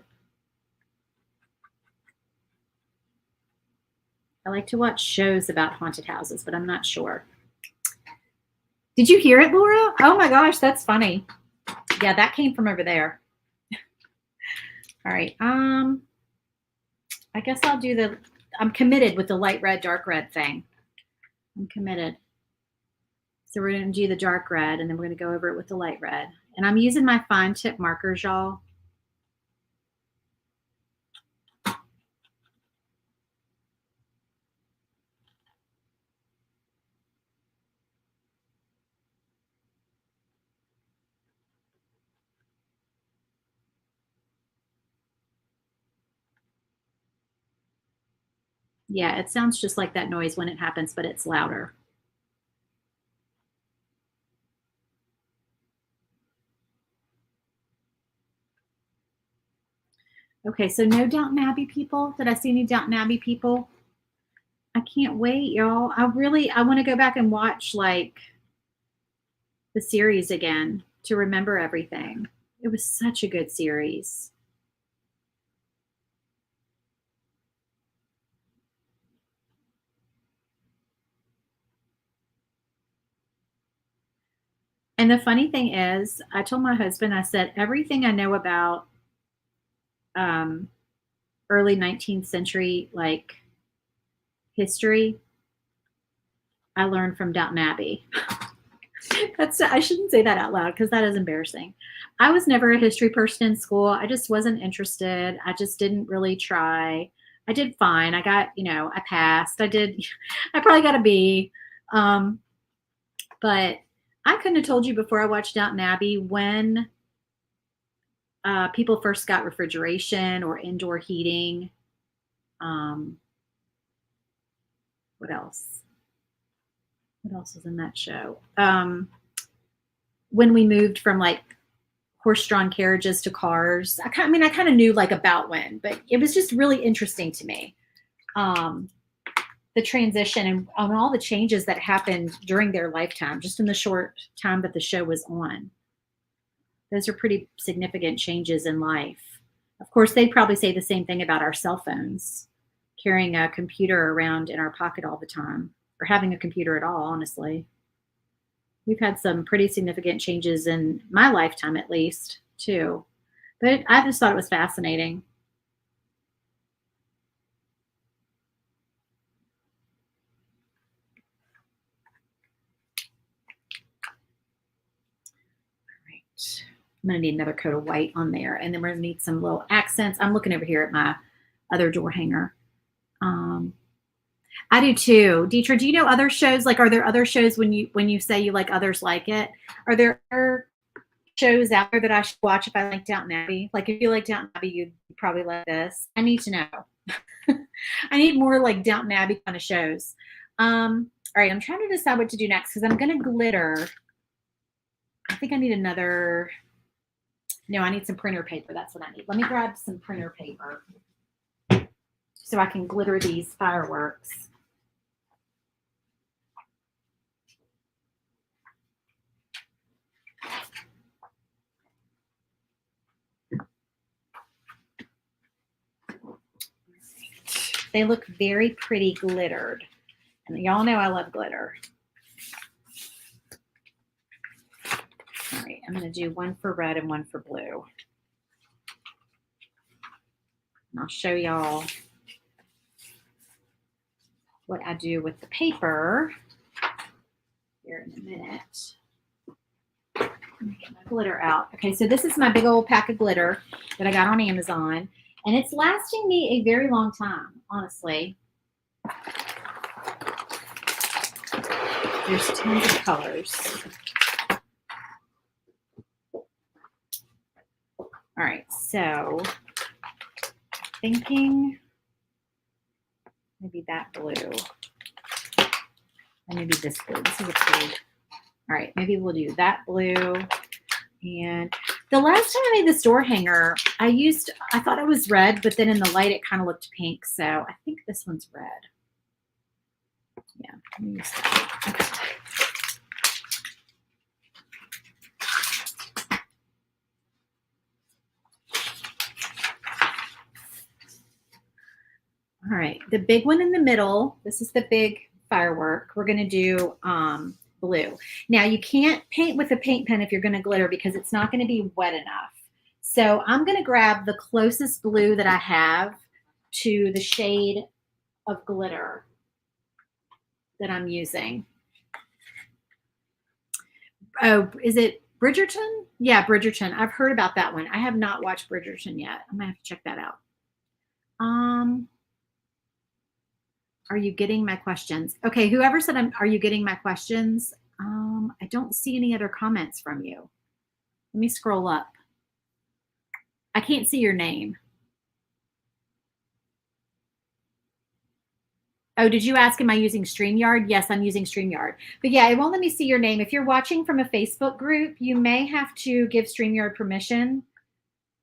I like to watch shows about haunted houses, but I'm not sure. Did you hear it, Laura? Oh my gosh, that's funny. Yeah, that came from over there. All right. I guess I'll do I'm committed with the light red, dark red thing. I'm committed. So we're going to do the dark red, and then we're going to go over it with the light red. And I'm using my fine tip markers, y'all. Yeah, it sounds just like that noise when it happens, but it's louder. Okay, so no Downton Abbey people. Did I see any Downton Abbey people? I can't wait, y'all. I want to go back and watch like the series again to remember everything. It was such a good series. And the funny thing is, I told my husband, I said, everything I know about early 19th century, like history, I learned from Downton Abbey. I shouldn't say that out loud because that is embarrassing. I was never a history person in school. I just wasn't interested. I just didn't really try. I did fine. I got, I passed. I probably got a B. But I couldn't have told you before I watched Downton Abbey when people first got refrigeration or indoor heating. What else? What else was in that show? When we moved from like horse-drawn carriages to cars. I kind of knew like about when, but it was just really interesting to me. The transition and all the changes that happened during their lifetime, just in the short time that the show was on. Those are pretty significant changes in life. Of course, they'd probably say the same thing about our cell phones, carrying a computer around in our pocket all the time, or having a computer at all, honestly. We've had some pretty significant changes in my lifetime, at least, too. But I just thought it was fascinating. All right. I'm going to need another coat of white on there. And then we're going to need some little accents. I'm looking over here at my other door hanger. I do too. Deetra, do you know other shows? Like, are there other shows when you say you like others like it? Are there other shows out there that I should watch if I like Downton Abbey? Like, if you like Downton Abbey, you'd probably like this. I need to know. I need more like Downton Abbey kind of shows. All right, I'm trying to decide what to do next because I'm going to glitter. I think I need another. No, I need some printer paper. That's what I need. Let me grab some printer paper so I can glitter these fireworks. They look very pretty glittered. And y'all know I love glitter. I'm going to do one for red and one for blue. And I'll show y'all what I do with the paper here in a minute. Let me get my glitter out. Okay, so this is my big old pack of glitter that I got on Amazon, and it's lasting me a very long time, honestly. There's tons of colors. All right, so thinking maybe that blue, and maybe this blue. This is a blue. All right, maybe we'll do that blue. And the last time I made this door hanger, I thought it was red, but then in the light it kind of looked pink. So I think this one's red. Yeah, let me use that. Okay. All right, the big one in the middle, this is the big firework. We're going to do blue. Now, you can't paint with a paint pen if you're going to glitter because it's not going to be wet enough. So I'm going to grab the closest blue that I have to the shade of glitter that I'm using. Oh, is it Bridgerton? Yeah, Bridgerton. I've heard about that one. I have not watched Bridgerton yet. I'm going to have to check that out. Are you getting my questions? Okay, whoever said, are you getting my questions? I don't see any other comments from you. Let me scroll up. I can't see your name. Oh, did you ask, am I using StreamYard? Yes, I'm using StreamYard. But yeah, it won't let me see your name. If you're watching from a Facebook group, you may have to give StreamYard permission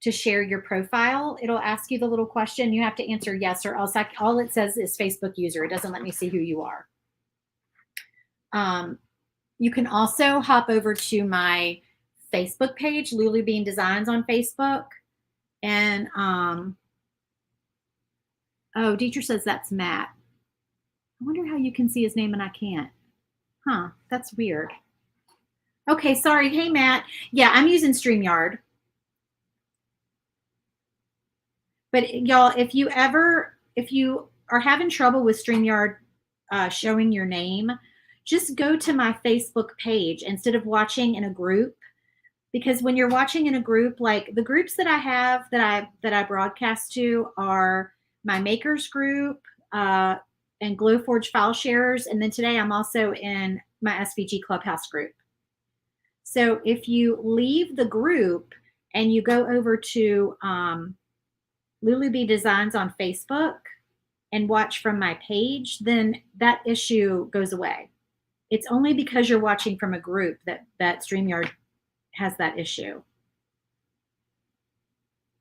to share your profile. It'll ask you the little question. You have to answer yes, or else all it says is Facebook user. It doesn't let me see who you are. You can also hop over to my Facebook page, Lulu Bean Designs on Facebook. And, oh, Dietrich says that's Matt. I wonder how you can see his name and I can't. Huh, that's weird. Okay, sorry. Hey, Matt. Yeah, I'm using StreamYard. But y'all, if you are having trouble with StreamYard showing your name, just go to my Facebook page instead of watching in a group. Because when you're watching in a group, like the groups that I have that I broadcast to are my makers group and Glowforge file sharers. And then today I'm also in my SVG Clubhouse group. So if you leave the group and you go over to Lulu Bee Designs on Facebook and watch from my page, then that issue goes away. It's only because you're watching from a group that StreamYard has that issue.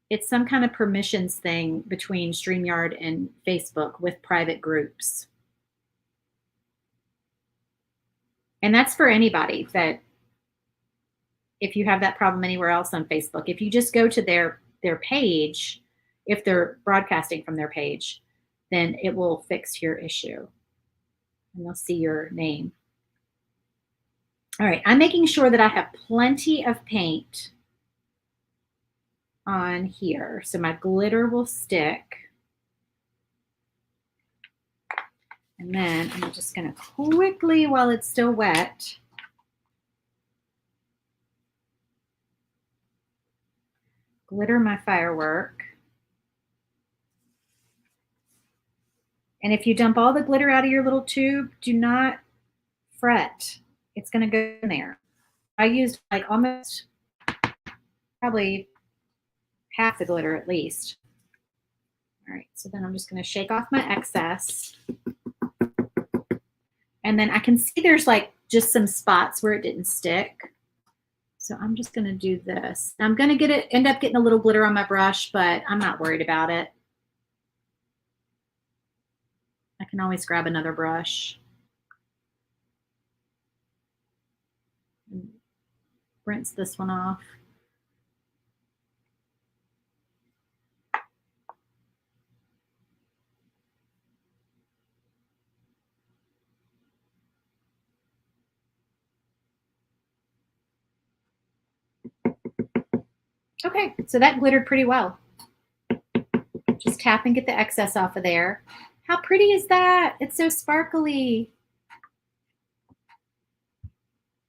It's some kind of permissions thing between StreamYard and Facebook with private groups. And that's for anybody that, if you have that problem anywhere else on Facebook, if you just go to their page, if they're broadcasting from their page, then it will fix your issue and they'll see your name. All right, I'm making sure that I have plenty of paint on here so my glitter will stick. And then I'm just going to quickly, while it's still wet, glitter my firework. And if you dump all the glitter out of your little tube, do not fret. It's going to go in there. I used like almost probably half the glitter at least. All right, so then I'm just going to shake off my excess. And then I can see there's like just some spots where it didn't stick. So I'm just going to do this. I'm going to end up getting a little glitter on my brush, but I'm not worried about it. I can always grab another brush. And rinse this one off. Okay, so that glittered pretty well. Just tap and get the excess off of there. How pretty is that? It's so sparkly.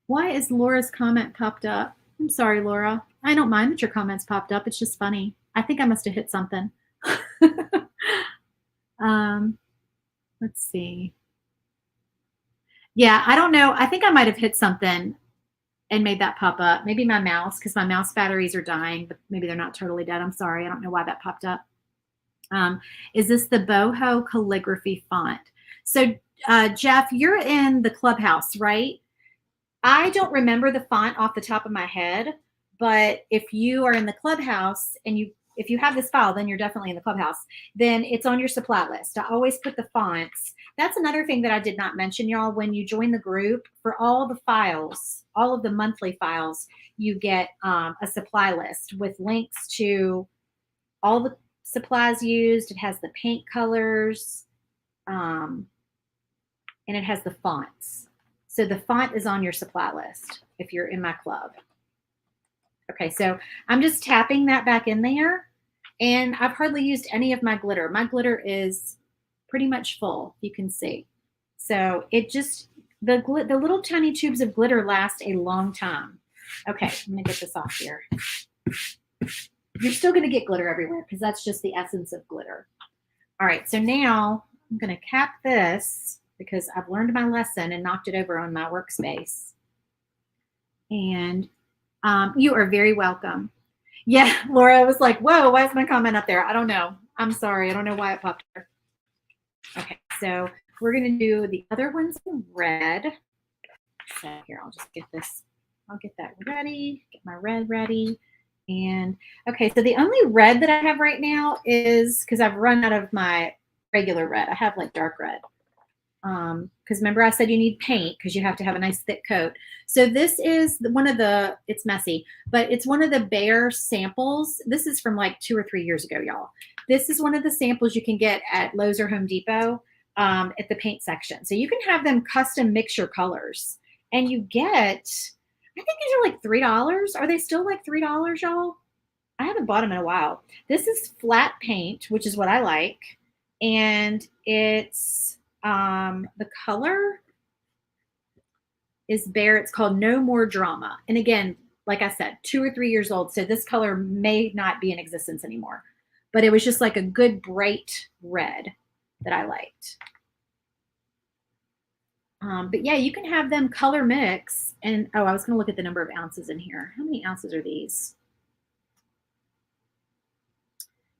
Why is Laura's comment popped up? I'm sorry, Laura. I don't mind that your comments popped up. It's just funny. I think I must have hit something. Let's see. Yeah, I don't know. I think I might have hit something and made that pop up. Maybe my mouse, because my mouse batteries are dying, but maybe they're not totally dead. I'm sorry. I don't know why that popped up. Is this the boho calligraphy font? So, Jeff, you're in the Clubhouse, right? I don't remember the font off the top of my head, but if you are in the Clubhouse and if you have this file, then you're definitely in the Clubhouse. Then it's on your supply list. I always put the fonts. That's another thing that I did not mention, y'all. When you join the group, for all the files, all of the monthly files, you get a supply list with links to all the supplies used. It has the paint colors, and it has the fonts. So the font is on your supply list if you're in my club. Okay, so I'm just tapping that back in there, and I've hardly used any of my glitter. My glitter is pretty much full, you can see. So it just, the little tiny tubes of glitter last a long time. Okay, I'm gonna get this off here. You're still gonna get glitter everywhere because that's just the essence of glitter. All right, so now I'm gonna cap this because I've learned my lesson and knocked it over on my workspace. And you are very welcome. Yeah, Laura was like, whoa, why is my comment up there? I don't know. I'm sorry. I don't know why it popped up. Okay, so we're going to do the other ones in red. So here, I'll just get this. I'll get that ready, get my red ready. And okay, so the only red that I have right now is because I've run out of my regular red. I have like dark red. Because remember I said you need paint because you have to have a nice thick coat. So this is one of the, it's messy, but it's one of the Behr samples. This is from like 2 or 3 years ago, y'all. This is one of the samples you can get at Lowe's or Home Depot at the paint section. So you can have them custom mix your colors, and you get, I think these are like $3. Are they still like $3, y'all? I haven't bought them in a while. This is flat paint, which is what I like. And it's, the color is Behr. It's called No More Drama. And again, like I said, 2 or 3 years old. So this color may not be in existence anymore, but it was just like a good bright red that I liked. But yeah, you can have them color mix. And oh, I was going to look at the number of ounces in here. How many ounces are these?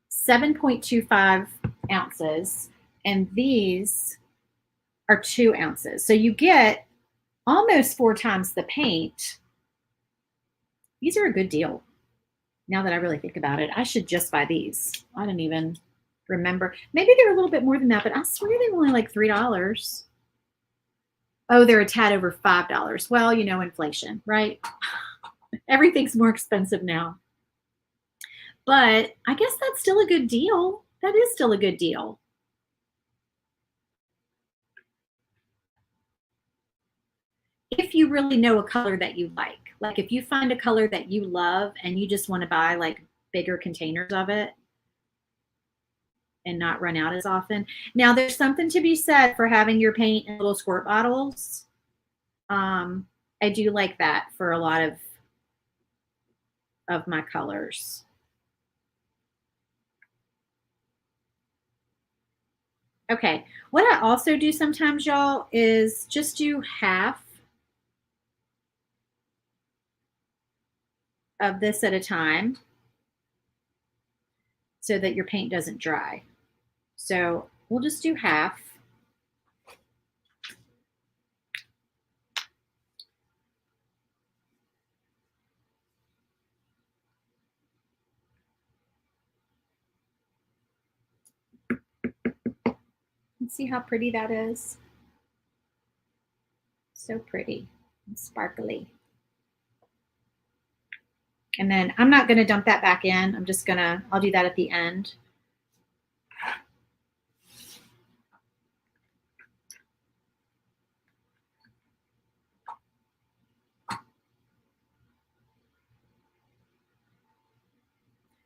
7.25 ounces. And these are 2 ounces. So you get almost 4 times the paint. These are a good deal. Now that I really think about it, I should just buy these. I don't even remember. Maybe they're a little bit more than that, but I swear they were only like $3. Oh, they're a tad over $5. Well, you know, inflation, right? Everything's more expensive now. But I guess that's still a good deal. That is still a good deal. If you really know a color that you like if you find a color that you love and you just want to buy like bigger containers of it and not run out as often. Now, there's something to be said for having your paint in little squirt bottles. I do like that for a lot of my colors. Okay, what I also do sometimes, y'all, is just do half of this at a time so that your paint doesn't dry. So we'll just do half. And see how pretty that is? So pretty and sparkly. And then I'm not going to dump that back in. I'm just going to, I'll do that at the end.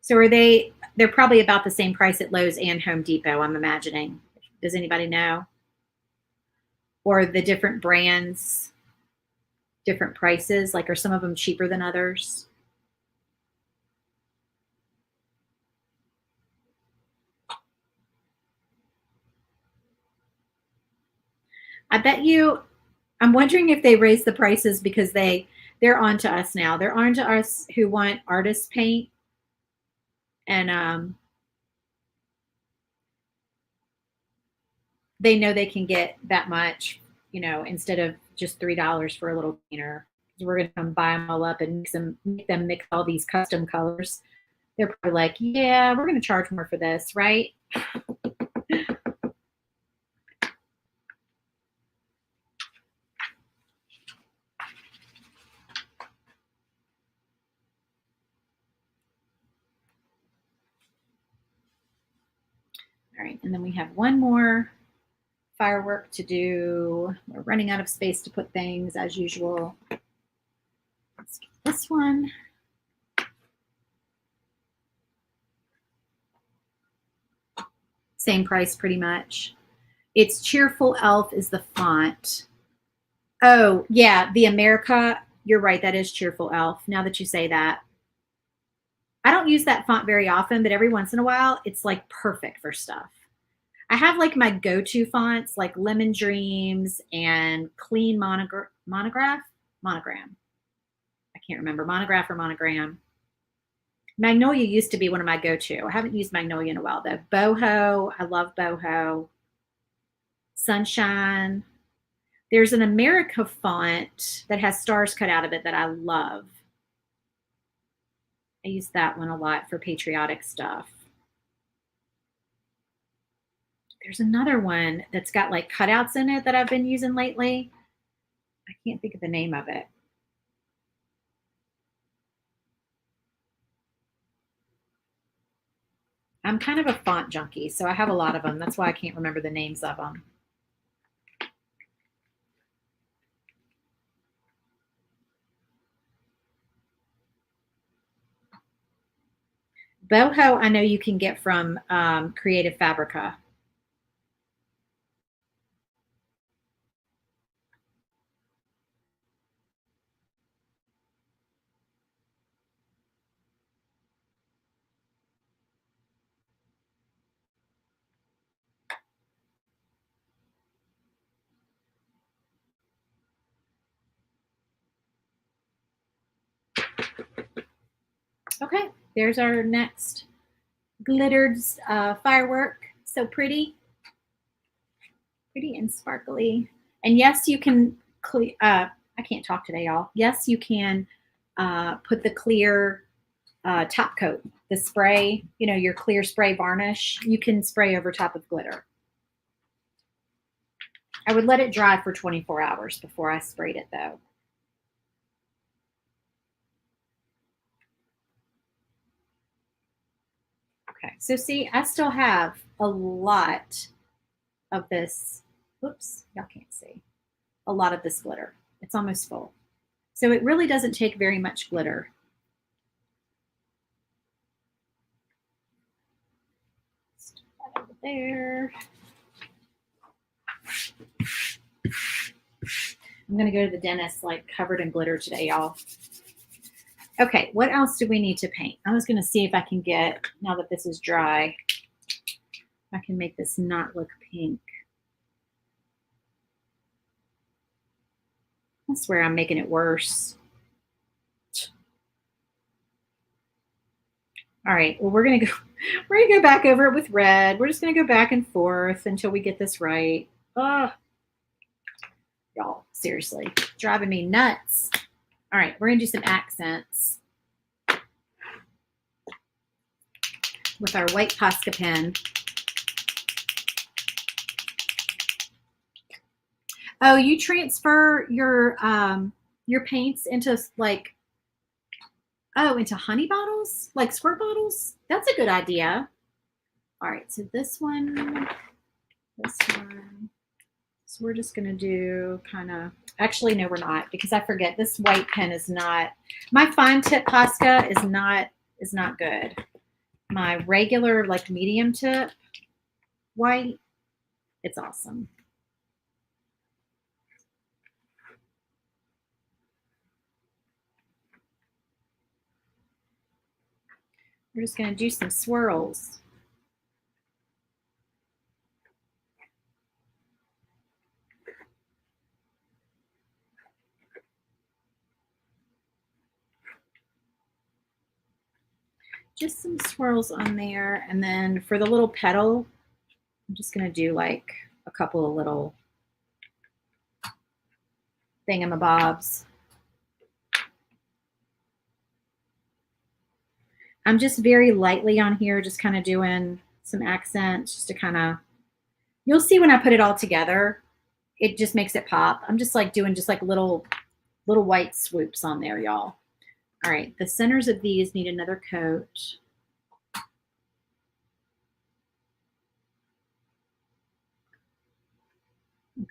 So they're probably about the same price at Lowe's and Home Depot, I'm imagining. Does anybody know? Or the different brands, different prices? Like, are some of them cheaper than others? I bet you, I'm wondering if they raise the prices because they're on to us now. They're on to us who want artist paint. And they know they can get that much, instead of just $3 for a little painter. We're going to come buy them all up and make them mix all these custom colors. They're probably like, yeah, we're going to charge more for this, right? All right, and then we have one more firework to do. We're running out of space to put things as usual. Let's get this one. Same price pretty much. It's Cheerful Elf is the font. Oh, yeah, the America, you're right, that is Cheerful Elf, now that you say that. I don't use that font very often, but every once in a while, it's like perfect for stuff. I have like my go-to fonts like Lemon Dreams and Clean Monogram. I can't remember, Monograph or Monogram. Magnolia used to be one of my go-to. I haven't used Magnolia in a while though. Boho, I love Boho. Sunshine. There's an America font that has stars cut out of it that I love. I use that one a lot for patriotic stuff. There's another one that's got like cutouts in it that I've been using lately. I can't think of the name of it. I'm kind of a font junkie, so I have a lot of them. That's why I can't remember the names of them. Boho, I know you can get from Creative Fabrica. Okay, there's our next glittered firework. So pretty and sparkly. And yes, you can I can't talk today, y'all. Yes, you can put the clear top coat, the spray, your clear spray varnish. You can spray over top of glitter. I would let it dry for 24 hours before I sprayed it though. Okay, so see, I still have a lot of this. Whoops, y'all can't see. A lot of this glitter. It's almost full. So it really doesn't take very much glitter. Stick that over there. I'm gonna go to the dentist like covered in glitter today, y'all. Okay, what else do we need to paint? I was gonna see if I can get, now that this is dry, I can make this not look pink. I swear I'm making it worse. All right, well, we're gonna go back over it with red. We're just gonna go back and forth until we get this right. Oh, y'all, seriously, driving me nuts. All right, we're gonna do some accents with our white Posca pen. Oh, you transfer your paints into like, into honey bottles, like squirt bottles? That's a good idea. All right, so this one. So we're just gonna do kind of, actually, no, we're not, because I forget this white pen is not, my fine tip Posca is not good. my regular like medium tip white. It's awesome. We're just going to do some swirls. Just some swirls on there. And then for the little petal, I'm just going to do like a couple of little thingamabobs. I'm just very lightly on here, just kind of doing some accents just to kind of, you'll see when I put it all together, it just makes it pop. I'm just like doing just like little white swoops on there, y'all. All right, the centers of these need another coat.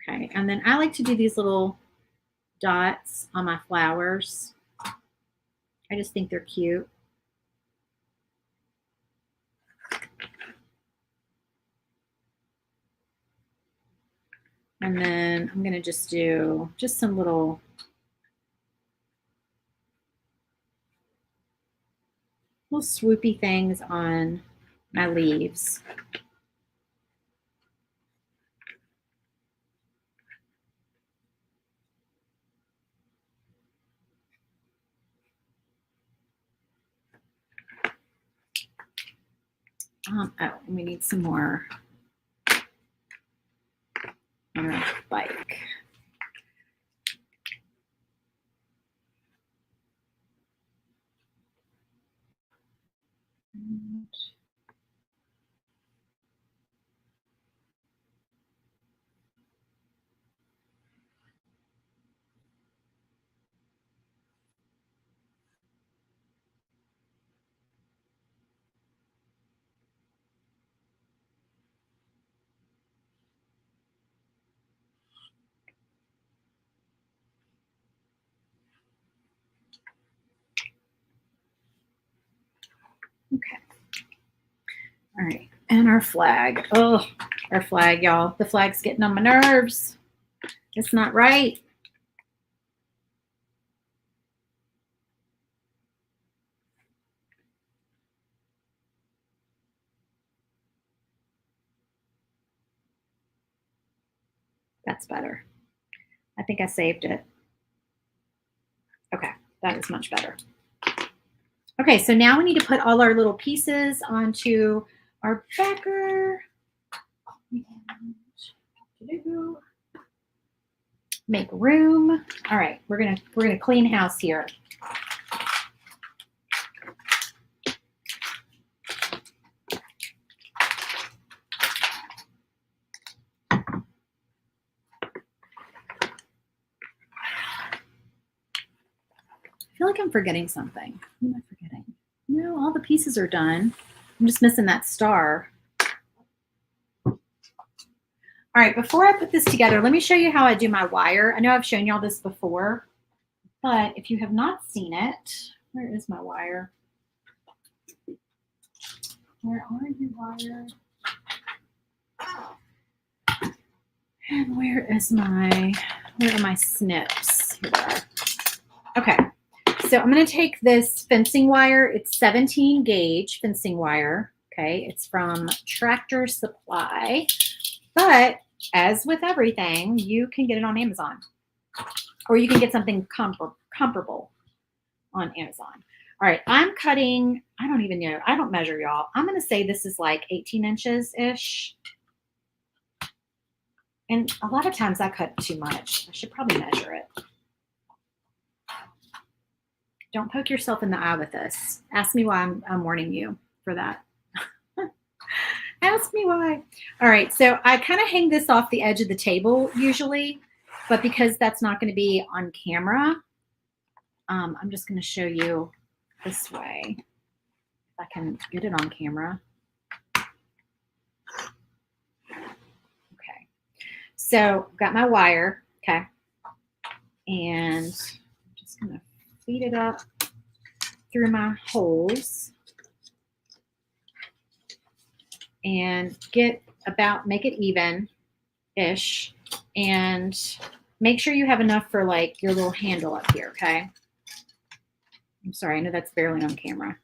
Okay, and then I like to do these little dots on my flowers. I just think they're cute. And then I'm gonna just do just some little swoopy things on my leaves. Oh, we need some more on our bike. Okay. All right. And our flag. Oh, our flag, y'all. The flag's getting on my nerves. It's not right. That's better. I think I saved it. Okay, that is much better. Okay, so now we need to put all our little pieces onto our backer. Make room. All right, we're gonna clean house here. I feel like I'm forgetting something. What am I forgetting? No, all the pieces are done. I'm just missing that star. All right, before I put this together, let me show you how I do my wire. I know I've shown y'all this before, but if you have not seen it, where is my wire? Where are you, wire? And where are my snips? Here they are. Okay, so I'm going to take this fencing wire. It's 17 gauge fencing wire. Okay, it's from Tractor Supply, but as with everything, you can get it on Amazon, or you can get something comparable on Amazon. All right, I'm cutting, I don't even know, I don't measure, y'all. I'm going to say this is like 18 inches-ish. And a lot of times I cut too much. I should probably measure it. Don't poke yourself in the eye with this. Ask me why I'm warning you for that. Ask me why. All right, so I kind of hang this off the edge of the table usually, but because that's not going to be on camera, I'm just going to show you this way. If I can get it on camera. Okay, so I've got my wire, okay, and I'm just going to feed it up through my holes. and make it even-ish, and make sure you have enough for like your little handle up here, okay? I'm sorry, I know that's barely on camera.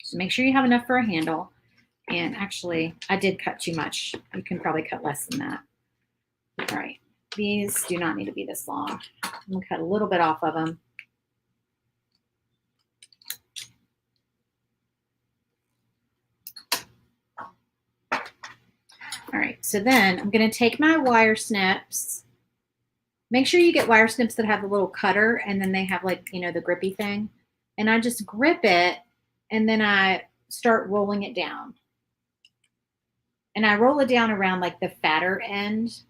So make sure you have enough for a handle. And actually, I did cut too much. You can probably cut less than that. All right, these do not need to be this long. I'm gonna cut a little bit off of them. All right, so then I'm gonna take my wire snips. Make sure you get wire snips that have the little cutter and then they have like, you know, the grippy thing. And I just grip it and then I start rolling it down. And I roll it down around like the fatter end.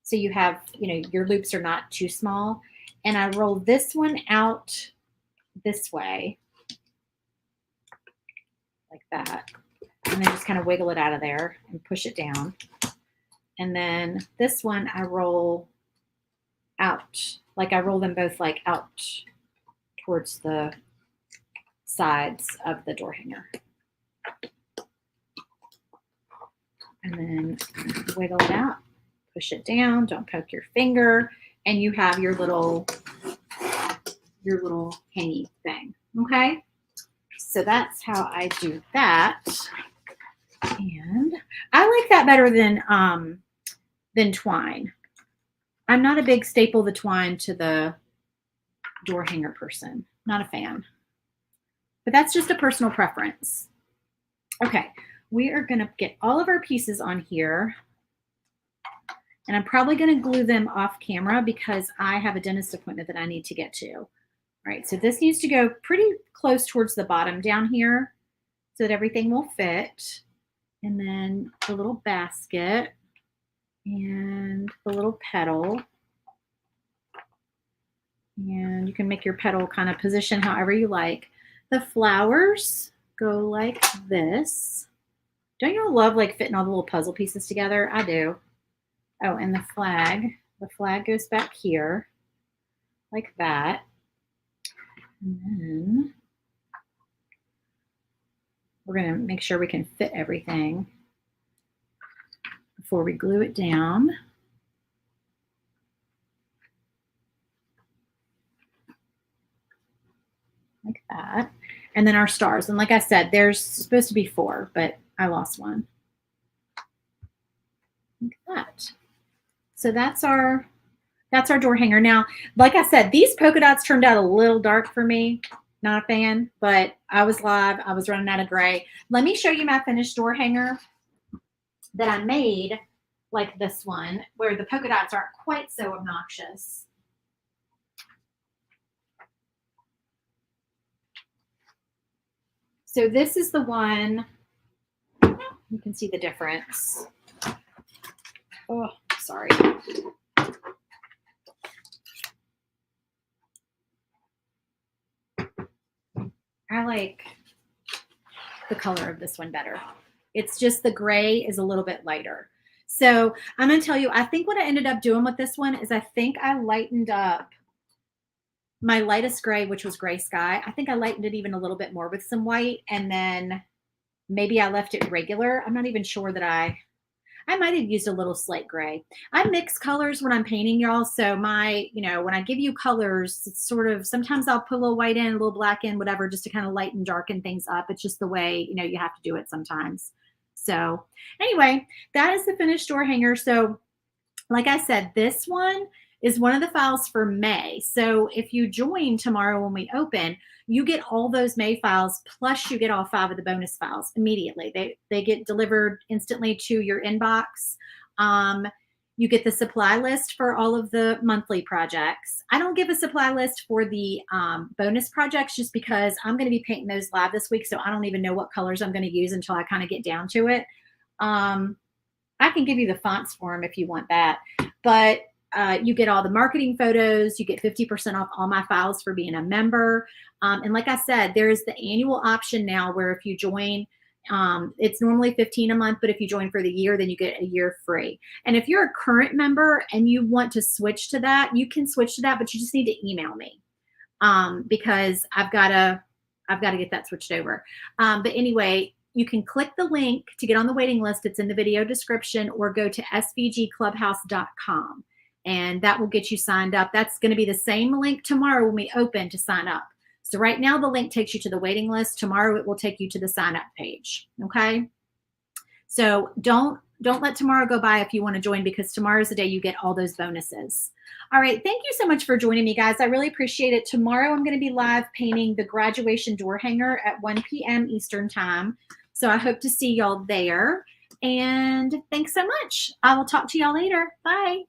So you have, you know, your loops are not too small. And I roll this one out this way, like that. And then just kind of wiggle it out of there and push it down. And then this one I roll out, like I roll them both like out towards the sides of the door hanger. And then wiggle it out, push it down, don't poke your finger, and you have your little hangy thing, okay? So that's how I do that. And I like that better than twine. I'm not a big staple the twine to the door hanger person. Not a fan. But that's just a personal preference. Okay, we are going to get all of our pieces on here. And I'm probably going to glue them off camera because I have a dentist appointment that I need to get to. All right, so this needs to go pretty close towards the bottom down here so that everything will fit. And then the little basket and the little petal. And you can make your petal kind of position however you like. The flowers go like this. Don't you all love like fitting all the little puzzle pieces together? I do. Oh, and the flag goes back here like that. And then we're going to make sure we can fit everything before we glue it down. Like that. And then our stars. And like I said, there's supposed to be 4, but I lost one. Like that. So that's our door hanger. Now, like I said, these polka dots turned out a little dark for me. Not a fan, but I was live. I was running out of gray. Let me show you my finished door hanger that I made, like this one, where the polka dots aren't quite so obnoxious. So this is the one, you can see the difference. Oh, sorry. I like the color of this one better. It's just the gray is a little bit lighter. So I'm going to tell you, I think what I ended up doing with this one is I think I lightened up my lightest gray, which was gray sky. I think I lightened it even a little bit more with some white, and then maybe I left it regular. I'm not even sure that I might have used a little slate gray. I mix colors when I'm painting, y'all. So when I give you colors, it's sort of, sometimes I'll put a little white in, a little black in, whatever, just to kind of lighten, darken things up. It's just the way, you have to do it sometimes. So anyway, that is the finished door hanger. So like I said, this one is one of the files for May. So if you join tomorrow when we open, you get all those May files, plus you get all 5 of the bonus files immediately. They get delivered instantly to your inbox. You get the supply list for all of the monthly projects. I don't give a supply list for the bonus projects just because I'm going to be painting those live this week. So I don't even know what colors I'm going to use until I kind of get down to it. I can give you the fonts for them if you want that. But you get all the marketing photos. You get 50% off all my files for being a member. And like I said, there is the annual option now where if you join, it's normally $15 a month, but if you join for the year, then you get a year free. And if you're a current member and you want to switch to that, you can switch to that, but you just need to email me because I've got to get that switched over. But anyway, you can click the link to get on the waiting list. It's in the video description, or go to svgclubhouse.com, and that will get you signed up. That's going to be the same link tomorrow when we open to sign up. So right now the link takes you to the waiting list. Tomorrow it will take you to the sign up page. Okay. So don't let tomorrow go by if you want to join, because tomorrow's the day you get all those bonuses. All right. Thank you so much for joining me, guys. I really appreciate it. Tomorrow I'm going to be live painting the graduation door hanger at 1 p.m. Eastern time. So I hope to see y'all there. And thanks so much. I will talk to y'all later. Bye.